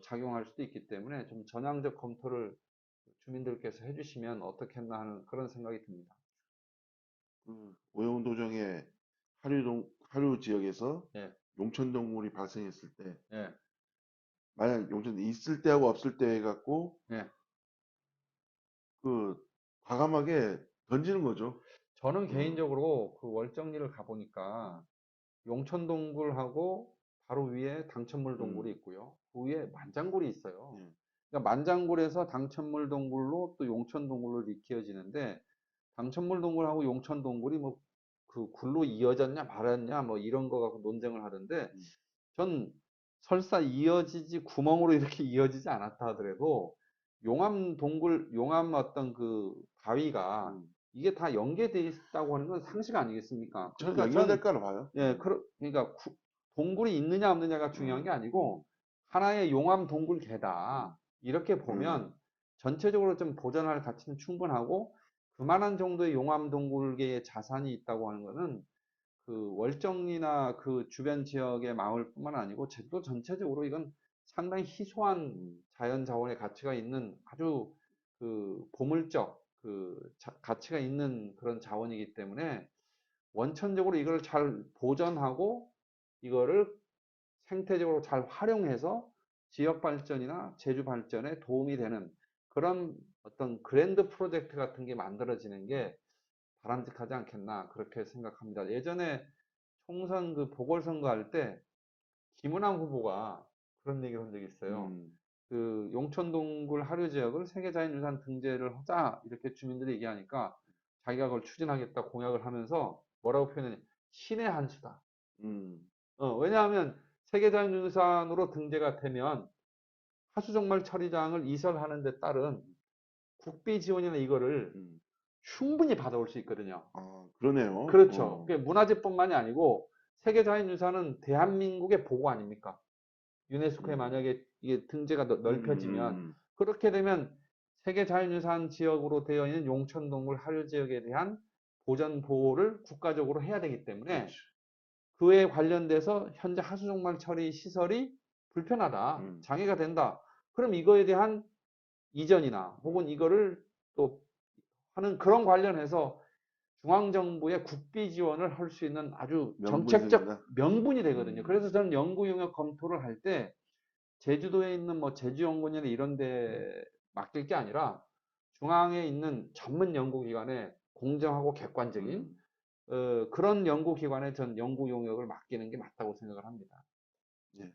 [SPEAKER 2] 작용할 수도 있기 때문에 좀 전향적 검토를 주민들께서 해주시면 어떻겠나 하는 그런 생각이 듭니다.
[SPEAKER 1] 그 오영훈 도정의 하류 지역에서
[SPEAKER 2] 예,
[SPEAKER 1] 용천동물이 발생했을 때
[SPEAKER 2] 예,
[SPEAKER 1] 만약 용천 있을 때하고 없을 때 해갖고
[SPEAKER 2] 예.
[SPEAKER 1] 그 과감하게 던지는 거죠.
[SPEAKER 2] 저는
[SPEAKER 1] 어,
[SPEAKER 2] 개인적으로 그 월정리를 가보니까 용천동굴하고 바로 위에 당천물 동굴이
[SPEAKER 1] 음,
[SPEAKER 2] 있고요. 그 위에 만장굴이 있어요.
[SPEAKER 1] 예,
[SPEAKER 2] 그러니까 만장굴에서 당천물 동굴로 또 용천 동굴로 이어지는데, 당천물 동굴하고 용천 동굴이 뭐 그 굴로 이어졌냐 말았냐 뭐 이런 거 갖고 논쟁을 하던데,
[SPEAKER 1] 음,
[SPEAKER 2] 전 설사 이어지지 구멍으로 이렇게 이어지지 않았다 하더라도 용암 동굴, 용암 어떤 그 바위가
[SPEAKER 1] 음.
[SPEAKER 2] 이게 다 연계돼 있다고 하는 건 상식 아니겠습니까?
[SPEAKER 1] 저는
[SPEAKER 2] 그러니까
[SPEAKER 1] 연결될 거라 봐요.
[SPEAKER 2] 예, 그러니까 동굴이 있느냐 없느냐가 중요한 게 아니고 하나의 용암 동굴개다. 이렇게
[SPEAKER 1] 음,
[SPEAKER 2] 보면 전체적으로 좀 보존할 가치는 충분하고, 그만한 정도의 용암 동굴계의 자산이 있다고 하는 것은 그 월정리나 그 주변 지역의 마을뿐만 아니고 제주도 전체적으로 이건 상당히 희소한
[SPEAKER 1] 음,
[SPEAKER 2] 자연 자원의 가치가 있는 아주 그 보물적 그 가치가 있는 그런 자원이기 때문에 원천적으로 이걸 잘 보전하고 이거를 생태적으로 잘 활용해서 지역 발전이나 제주 발전에 도움이 되는 그런 어떤 그랜드 프로젝트 같은 게 만들어지는 게 바람직하지 않겠나 그렇게 생각합니다. 예전에 총선 그 보궐선거 할 때 김은남 후보가 그런 얘기를 한 적이 있어요.
[SPEAKER 1] 음,
[SPEAKER 2] 그 용천동굴 하류 지역을 세계자연유산 등재를 하자 이렇게 주민들이 얘기하니까 자기가 그걸 추진하겠다 공약을 하면서 뭐라고 표현했냐? 신의 한 수다.
[SPEAKER 1] 음,
[SPEAKER 2] 왜냐하면 세계자연유산으로 등재가 되면 하수종말 처리장을 이설하는 데 따른 국비 지원이나 이거를
[SPEAKER 1] 음.
[SPEAKER 2] 충분히 받아올 수 있거든요.
[SPEAKER 1] 아, 그러네요.
[SPEAKER 2] 그렇죠. 그게 문화재뿐만이 아니고 세계자연유산은 대한민국의 보고 아닙니까? 유네스코에
[SPEAKER 1] 음,
[SPEAKER 2] 만약에 이게 등재가
[SPEAKER 1] 음,
[SPEAKER 2] 넓혀지면
[SPEAKER 1] 음.
[SPEAKER 2] 그렇게 되면 세계자연유산 지역으로 되어 있는 용천동굴 하류 지역에 대한 보전 보호를 국가적으로 해야 되기 때문에
[SPEAKER 1] 그렇죠.
[SPEAKER 2] 그에 관련돼서 현재 하수종말 처리 시설이 불편하다,
[SPEAKER 1] 음,
[SPEAKER 2] 장애가 된다. 그럼 이거에 대한 이전이나 혹은 이거를 또 하는 그런 관련해서 중앙정부의 국비 지원을 할 수 있는 아주
[SPEAKER 1] 명분이
[SPEAKER 2] 정책적
[SPEAKER 1] 생긴다.
[SPEAKER 2] 명분이 되거든요.
[SPEAKER 1] 음,
[SPEAKER 2] 그래서 저는 연구 용역 검토를 할 때 제주도에 있는 뭐 제주연구원이나 이런 데 맡길 게 아니라 중앙에 있는 전문 연구기관에 공정하고 객관적인
[SPEAKER 1] 음,
[SPEAKER 2] 그런 연구기관에 전 연구 용역을 맡기는 게 맞다고 생각을 합니다.
[SPEAKER 1] 예.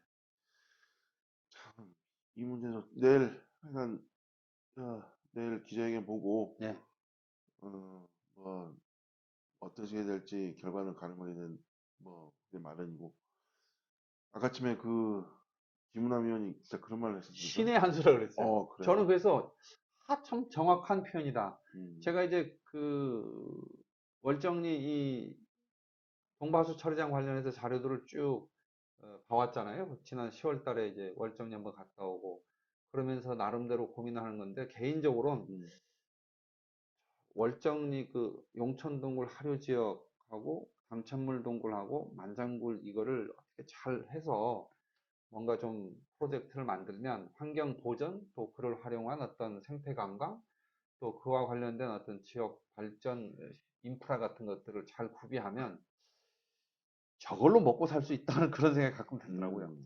[SPEAKER 1] 참, 이 문제는 내일, 하여간, 내일 기자회견 보고,
[SPEAKER 2] 네.
[SPEAKER 1] 뭐, 어떻게 될지 결과는 가능하게는 뭐, 그게 마련이고. 아까쯤에 김은남 의원이 진짜 그런 말을 했었습니까?
[SPEAKER 2] 신의 한 수라 그랬어요.
[SPEAKER 1] 그래.
[SPEAKER 2] 저는 그래서 참 정확한 표현이다.
[SPEAKER 1] 음,
[SPEAKER 2] 제가 이제 월정리 이 동바수 처리장 관련해서 자료들을 쭉 봐왔잖아요. 지난 10월 달에 이제 월정리 한번 갔다 오고 그러면서 나름대로 고민하는 건데 개인적으로는
[SPEAKER 1] 음,
[SPEAKER 2] 월정리 용천동굴 하류 지역하고 담천물 동굴하고 만장굴 이거를 어떻게 잘 해서 뭔가 좀 프로젝트를 만들면 환경 보전 또 그를 활용한 어떤 생태 관광 또 그와 관련된 어떤 지역 발전 인프라 같은 것들을 잘 구비하면 저걸로 먹고 살 수 있다는 그런 생각이 가끔 들더라고요.
[SPEAKER 1] 음.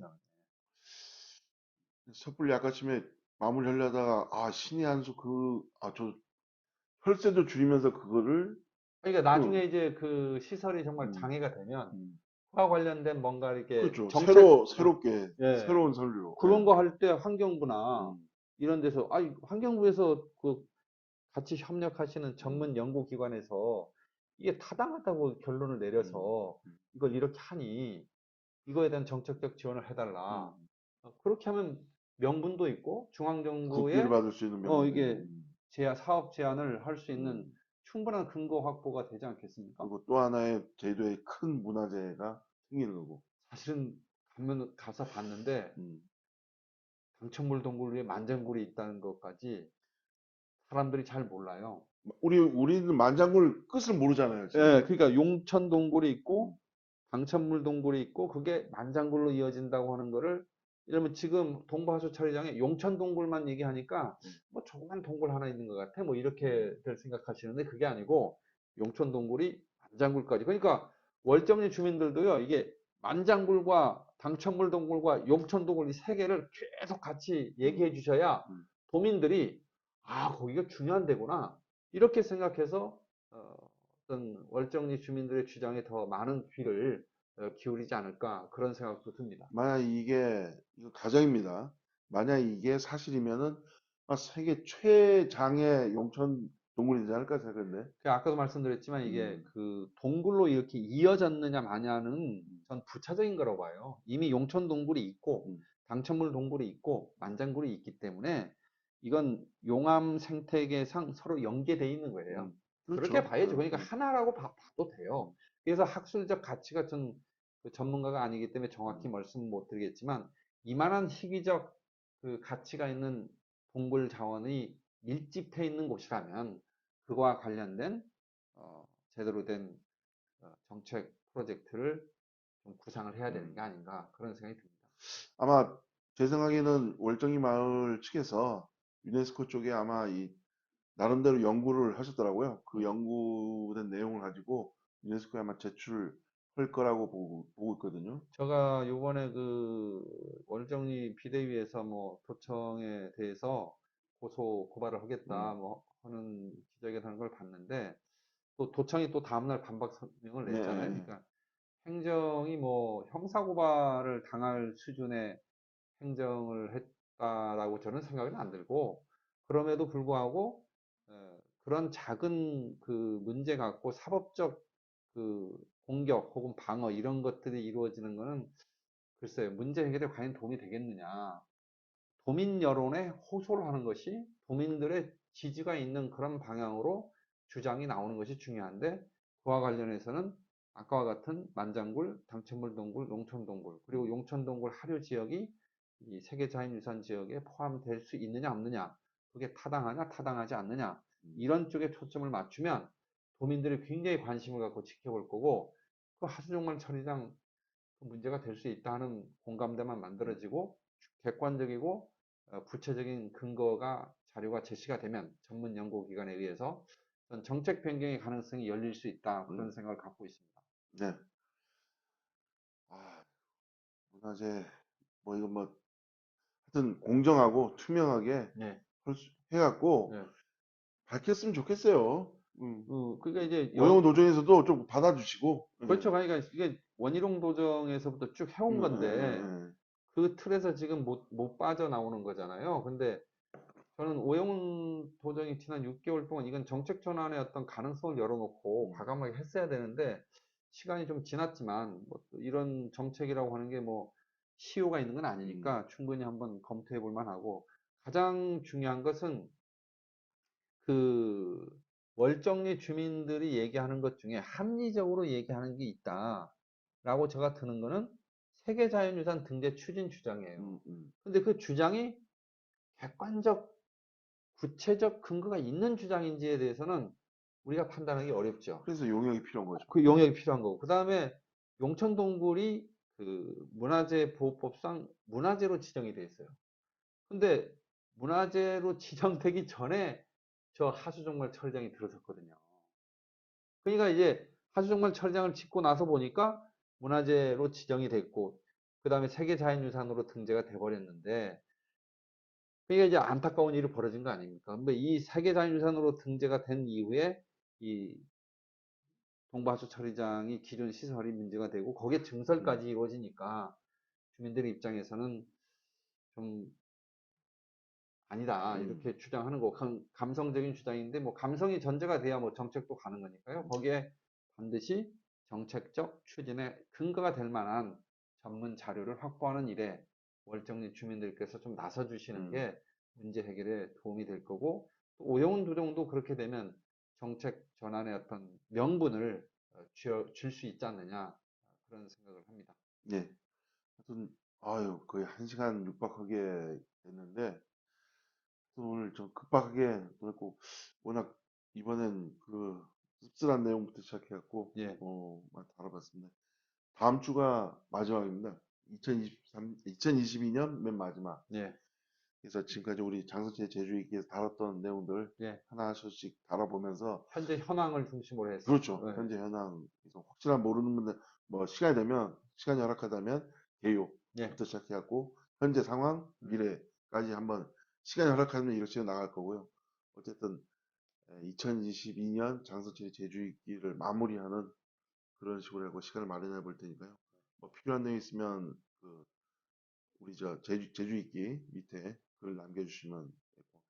[SPEAKER 1] 섣불리 아까쯤에 마무리하려다가, 신의 한 수, 저 혈세도 줄이면서 그거를,
[SPEAKER 2] 그러니까 나중에
[SPEAKER 1] 그,
[SPEAKER 2] 이제 그 시설이 정말
[SPEAKER 1] 음,
[SPEAKER 2] 장애가 되면
[SPEAKER 1] 음.
[SPEAKER 2] 그와 관련된 뭔가 이렇게
[SPEAKER 1] 그렇죠.
[SPEAKER 2] 정책,
[SPEAKER 1] 새롭게,
[SPEAKER 2] 예,
[SPEAKER 1] 새로운 선료.
[SPEAKER 2] 그런 거 할 때 환경부나
[SPEAKER 1] 음,
[SPEAKER 2] 이런 데서, 환경부에서 같이 협력하시는
[SPEAKER 1] 음,
[SPEAKER 2] 전문 연구기관에서 이게 타당하다고 결론을
[SPEAKER 1] 음,
[SPEAKER 2] 내려서
[SPEAKER 1] 음,
[SPEAKER 2] 이걸 이렇게 하니 이거에 대한 정책적 지원을 해달라.
[SPEAKER 1] 음.
[SPEAKER 2] 그렇게 하면 명분도 있고
[SPEAKER 1] 국비를
[SPEAKER 2] 중앙정부의
[SPEAKER 1] 받을 수 있는 명분도 있고.
[SPEAKER 2] 이게 사업 제안을 할 수 있는
[SPEAKER 1] 음.
[SPEAKER 2] 충분한 근거 확보가 되지 않겠습니까?
[SPEAKER 1] 그리고 또 하나의 제주도의 큰 문화재가 생기는 거고.
[SPEAKER 2] 사실은 가면 가서 봤는데
[SPEAKER 1] 음.
[SPEAKER 2] 당천물 동굴 위에 만장굴이 있다는 것까지 사람들이 잘 몰라요.
[SPEAKER 1] 우리는 만장굴 끝을 모르잖아요, 지금.
[SPEAKER 2] 예, 그러니까 용천 동굴이 있고
[SPEAKER 1] 음,
[SPEAKER 2] 당천물 동굴이 있고 그게 만장굴로 이어진다고 하는 거를 이러면 지금 동부하수 처리장에 용천 동굴만 얘기하니까
[SPEAKER 1] 음,
[SPEAKER 2] 뭐 조그만 동굴 하나 있는 것 같아 뭐
[SPEAKER 1] 음,
[SPEAKER 2] 이렇게 될 생각하시는데 그게 아니고 용천 동굴이 만장굴까지 그러니까 월정리 주민들도요 이게 만장굴과 당천물 동굴과 용천 동굴 이 세 개를 계속 같이
[SPEAKER 1] 음,
[SPEAKER 2] 얘기해 주셔야
[SPEAKER 1] 음.
[SPEAKER 2] 도민들이 거기가 중요한 데구나 이렇게 생각해서 어, 어떤 월정리 주민들의 주장에 더 많은 귀를 기울이지 않을까 그런 생각도 듭니다.
[SPEAKER 1] 만약 이거 가정입니다. 만약 이게 사실이면은, 세계 최장의 용천 동굴이지 않을까 생각했는데.
[SPEAKER 2] 아까도 말씀드렸지만 이게
[SPEAKER 1] 음,
[SPEAKER 2] 동굴로 이렇게 이어졌느냐 마냐는
[SPEAKER 1] 음,
[SPEAKER 2] 전 부차적인 거라고 봐요. 이미 용천 동굴이 있고
[SPEAKER 1] 음,
[SPEAKER 2] 당천물 동굴이 있고 만장굴이 있기 때문에 이건 용암 생태계상 서로 연계되어 있는 거예요. 그렇게
[SPEAKER 1] 그렇죠.
[SPEAKER 2] 봐야죠. 그러니까 하나라고 봐도 돼요. 그래서 학술적 가치가 전문가가 아니기 때문에 정확히
[SPEAKER 1] 음,
[SPEAKER 2] 말씀 못 드리겠지만 이만한 희귀적 가치가 있는 동굴 자원이 밀집해 있는 곳이라면 그와 관련된 어, 제대로 된 정책 프로젝트를 좀 구상을 해야 되는 게
[SPEAKER 1] 음.
[SPEAKER 2] 아닌가 그런 생각이 듭니다.
[SPEAKER 1] 아마 제 생각에는 월정리 마을 측에서 유네스코 쪽에 아마 나름대로 연구를 하셨더라고요. 그
[SPEAKER 2] 예.
[SPEAKER 1] 연구된 내용을 가지고 유네스코에 아마 제출할 거라고 보고 있거든요.
[SPEAKER 2] 제가 요번에 월정리 비대위에서 뭐 도청에 대해서 고발을 하겠다
[SPEAKER 1] 음,
[SPEAKER 2] 뭐 하는 기자회견하는 걸 봤는데 또 도청이 또 다음날 반박 성명을
[SPEAKER 1] 네,
[SPEAKER 2] 냈잖아요.
[SPEAKER 1] 네,
[SPEAKER 2] 그러니까 행정이 뭐 형사고발을 당할 수준의 행정을 했다라고 저는 생각은 안 들고 그럼에도 불구하고 그런 작은 문제 갖고 사법적 공격 혹은 방어 이런 것들이 이루어지는 거는 글쎄요 문제 해결에 과연 도움이 되겠느냐 도민 여론에 호소를 하는 것이 도민들의 지지가 있는 그런 방향으로 주장이 나오는 것이 중요한데 그와 관련해서는 아까와 같은 만장굴, 당천물 동굴, 농촌 동굴 그리고 용천 동굴 하류 지역이 이 세계자연유산 지역에 포함될 수 있느냐 없느냐 그게 타당하냐 타당하지 않느냐
[SPEAKER 1] 음,
[SPEAKER 2] 이런 쪽에 초점을 맞추면 도민들이 굉장히 관심을 갖고 지켜볼 거고 하수종말 처리장 문제가 될 수 있다 하는 공감대만
[SPEAKER 1] 음,
[SPEAKER 2] 만들어지고 객관적이고 구체적인 근거가 자료가 제시가 되면 전문 연구기관에 의해서 어떤 정책 변경의 가능성이 열릴 수 있다. 그런
[SPEAKER 1] 음,
[SPEAKER 2] 생각을 갖고 있습니다.
[SPEAKER 1] 네. 아, 문화재, 뭐, 이거 뭐, 하여튼 공정하고 투명하게
[SPEAKER 2] 네.
[SPEAKER 1] 해갖고
[SPEAKER 2] 네.
[SPEAKER 1] 밝혔으면 좋겠어요.
[SPEAKER 2] 그러니까 이제
[SPEAKER 1] 오영훈 도정에서도 좀 받아주시고,
[SPEAKER 2] 그렇죠. 그러니까 이게 원희룡 도정에서부터 쭉 해온 건데
[SPEAKER 1] 예.
[SPEAKER 2] 그 틀에서 지금 못 빠져나오는 거잖아요. 근데 저는 오영훈 도정이 지난 6개월 동안 이건 정책 전환의 어떤 가능성을 열어놓고
[SPEAKER 1] 음,
[SPEAKER 2] 과감하게 했어야 되는데 시간이 좀 지났지만 뭐또 이런 정책이라고 하는 게 뭐 시효가 있는 건
[SPEAKER 1] 음,
[SPEAKER 2] 아니니까 충분히 한번 검토해 볼 만하고 가장 중요한 것은 그 월정리 주민들이 얘기하는 것 중에 합리적으로 얘기하는 게 있다라고 제가 드는 거는 세계자연유산 등재 추진 주장이에요.
[SPEAKER 1] 음, 음.
[SPEAKER 2] 근데 그 주장이 객관적 구체적 근거가 있는 주장인지에 대해서는 우리가 판단하기 어렵죠.
[SPEAKER 1] 그래서 용역이 필요한 거죠.
[SPEAKER 2] 그 용역이 필요한 거고. 그 다음에 용천동굴이 그 문화재보호법상 문화재로 지정이 돼 있어요. 근데 문화재로 지정되기 전에 저 하수종말 철장이 들어섰거든요. 그러니까 이제 하수종말 철장을 짓고 나서 보니까 문화재로 지정이 됐고, 그 다음에 세계자연유산으로 등재가 돼버렸는데, 그게 이제 안타까운 일이 벌어진 거 아닙니까? 근데 이 세계자연유산으로 등재가 된 이후에 이 동부하수 처리장이 기존 시설이 문제가 되고 거기에
[SPEAKER 1] 음,
[SPEAKER 2] 증설까지 이루어지니까 주민들의 입장에서는 좀 아니다
[SPEAKER 1] 음,
[SPEAKER 2] 이렇게 주장하는 거 감성적인 주장인데 뭐 감성이 전제가 돼야 뭐 정책도 가는 거니까요. 거기에 반드시 정책적 추진에 근거가 될 만한 전문 자료를 확보하는 일에 월정리 주민들께서 좀 나서 주시는
[SPEAKER 1] 음.
[SPEAKER 2] 게 문제 해결에 도움이 될 거고 또 오영훈 도정도 그렇게 되면 정책 전환의 어떤 명분을 줄 수 있지 않느냐 그런 생각을 합니다.
[SPEAKER 1] 네. 하여튼, 아유, 거의 1시간 육박하게 됐는데, 또 오늘 좀 급박하게 보냈고, 워낙 이번엔 그 씁쓸한 내용부터 시작해갖고,
[SPEAKER 2] 예,
[SPEAKER 1] 많이 다뤄봤습니다. 다음 주가 마지막입니다. 2022년 맨 마지막.
[SPEAKER 2] 예,
[SPEAKER 1] 그래서 지금까지 우리 장성재 제주인께서 다뤘던 내용들
[SPEAKER 2] 예.
[SPEAKER 1] 하나씩 다뤄보면서,
[SPEAKER 2] 현재 현황을 중심으로 해서.
[SPEAKER 1] 그렇죠.
[SPEAKER 2] 예,
[SPEAKER 1] 현재 현황, 그래서 혹시나 모르는 분들, 뭐, 시간이 허락하다면,
[SPEAKER 2] 예.
[SPEAKER 1] 개요부터 시작해갖고, 현재 상황,
[SPEAKER 2] 음.
[SPEAKER 1] 미래까지 한번, 시간이 허락하면 이렇게 나갈 거고요. 어쨌든, 2022년 장서철의 제주익기를 마무리하는 그런 식으로 하고 시간을 마련해 볼 테니까요. 뭐 필요한 내용 있으면, 우리 제주익기 밑에 글 남겨주시면 고맙겠습니다.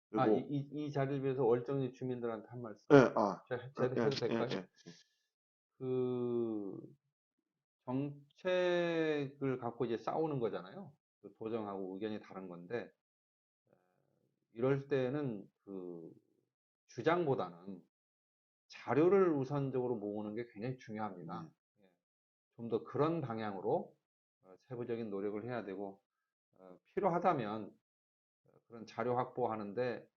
[SPEAKER 1] 그리고,
[SPEAKER 2] 이 자리를 빌어서 월정리 주민들한테 한 말씀
[SPEAKER 1] 예,
[SPEAKER 2] 제가
[SPEAKER 1] 예,
[SPEAKER 2] 해도
[SPEAKER 1] 예,
[SPEAKER 2] 될까요?
[SPEAKER 1] 예.
[SPEAKER 2] 그 정책을 갖고 이제 싸우는 거잖아요. 그 도정하고 의견이 다른 건데 이럴 때는 그 주장보다는 자료를 우선적으로 모으는 게 굉장히 중요합니다.
[SPEAKER 1] 네.
[SPEAKER 2] 좀 더 그런 방향으로 세부적인 노력을 해야 되고 필요하다면 그런 자료 확보하는데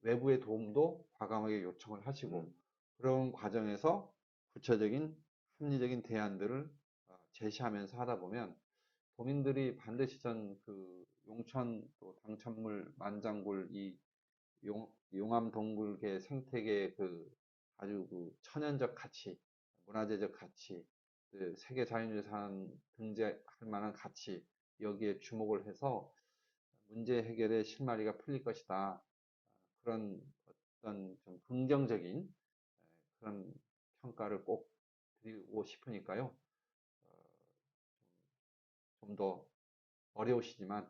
[SPEAKER 2] 외부의 도움도 과감하게 요청을 하시고
[SPEAKER 1] 음,
[SPEAKER 2] 그런 과정에서 구체적인 합리적인 대안들을 제시하면서 하다 보면 도민들이 반드시 전 그 용천 또 당천물 만장굴 이 용암 동굴계 생태계 그 아주 그 천연적 가치, 문화재적 가치, 그 세계 자연유산 등재할 만한 가치 여기에 주목을 해서 문제 해결의 실마리가 풀릴 것이다. 그런 어떤 좀 긍정적인 그런 평가를 꼭 드리고 싶으니까요. 좀 더 어려우시지만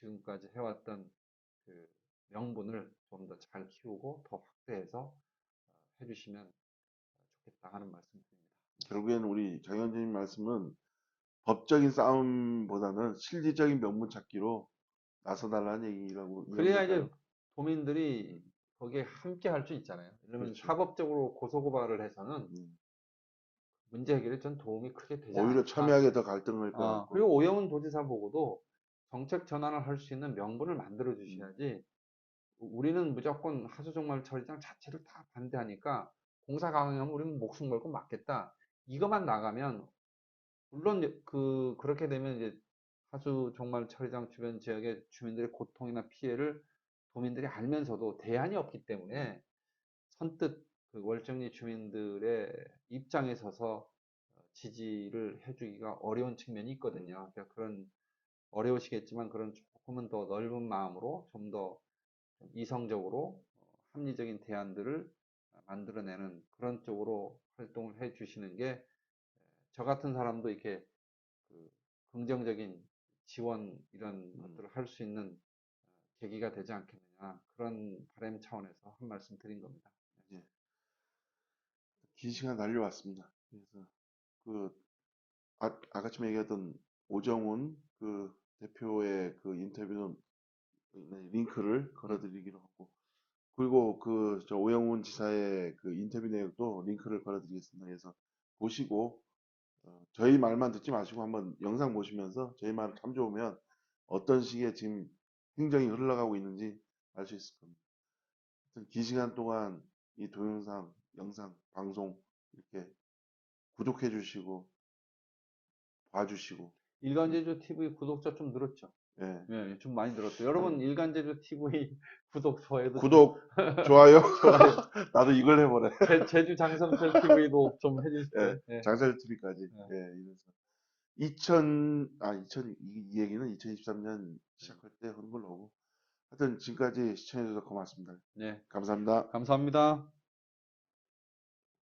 [SPEAKER 2] 지금까지 해왔던 그 명분을 좀 더 잘 키우고 더 확대해서 해주시면 좋겠다 하는 말씀드립니다.
[SPEAKER 1] 결국에는 우리 장현진님 말씀은 법적인 싸움보다는 실질적인 명분 찾기로 나서달라는 얘기라고 이해하면
[SPEAKER 2] 그래야 이제
[SPEAKER 1] 될까요?
[SPEAKER 2] 도민들이
[SPEAKER 1] 음,
[SPEAKER 2] 거기에 함께 할 수 있잖아요. 왜냐면
[SPEAKER 1] 그렇죠.
[SPEAKER 2] 사법적으로 고소고발을 해서는
[SPEAKER 1] 음.
[SPEAKER 2] 문제 해결에 전 도움이 크게 되지
[SPEAKER 1] 오히려
[SPEAKER 2] 않을까.
[SPEAKER 1] 첨예하게 더 갈등할 것 같고.
[SPEAKER 2] 그리고 오영훈 도지사 보고도 정책 전환을 할 수 있는 명분을 만들어
[SPEAKER 1] 음,
[SPEAKER 2] 주셔야지 우리는 무조건 하수종말 처리장 자체를 다 반대하니까 공사 강행하면 우리는 목숨 걸고 막겠다. 이것만 나가면 물론 그렇게 되면 이제 하수종말 처리장 주변 지역의 주민들의 고통이나 피해를 도민들이 알면서도 대안이 없기
[SPEAKER 1] 음,
[SPEAKER 2] 때문에 선뜻 그 월정리 주민들의 입장에 서서 지지를 해주기가 어려운 측면이 있거든요. 그러니까 그런 어려우시겠지만 그런 조금은 더 넓은 마음으로 좀 더 이성적으로 합리적인 대안들을 만들어내는 그런 쪽으로 활동을 해 주시는 게 저 같은 사람도 이렇게 그 긍정적인 지원 이런 것들을 할 수 있는 계기가 되지 않겠느냐 그런 바람 차원에서 한 말씀 드린 겁니다.
[SPEAKER 1] 예. 긴 시간 달려왔습니다. 그래서 그 아까쯤 얘기했던 오정훈 그 대표의 그 인터뷰는 링크를 걸어드리기로 하고, 그리고 그 저 오영훈 지사의 그 인터뷰 내용도 링크를 걸어드리겠습니다. 그래서 보시고 저희 말만 듣지 마시고 한번 영상 보시면서 저희 말을 참조하면 어떤 식의 지금 행정이 흘러가고 있는지 알 수 있을 겁니다. 하여튼 긴 시간 동안 이 동영상, 영상, 방송 이렇게 구독해 주시고 봐주시고,
[SPEAKER 2] 일간제주 TV 구독자 좀 늘었죠?
[SPEAKER 1] 예.
[SPEAKER 2] 네, 좀 많이 늘었어요.
[SPEAKER 1] 한
[SPEAKER 2] 여러분 일간제주 TV 구독 좋아요도 좀
[SPEAKER 1] 구독, 좋아요.
[SPEAKER 2] 좋아요.
[SPEAKER 1] 나도 이걸 해보래.
[SPEAKER 2] 제주 장성철 TV도 좀
[SPEAKER 1] 예,
[SPEAKER 2] 해주십시오. 예,
[SPEAKER 1] 장사를 TV까지.
[SPEAKER 2] 예,
[SPEAKER 1] 예, 이래서 2000, 이 얘기는 2023년 시작할 때 하는 걸로 하고. 하여튼 지금까지 시청해주셔서 고맙습니다.
[SPEAKER 2] 네,
[SPEAKER 1] 감사합니다.
[SPEAKER 2] 감사합니다.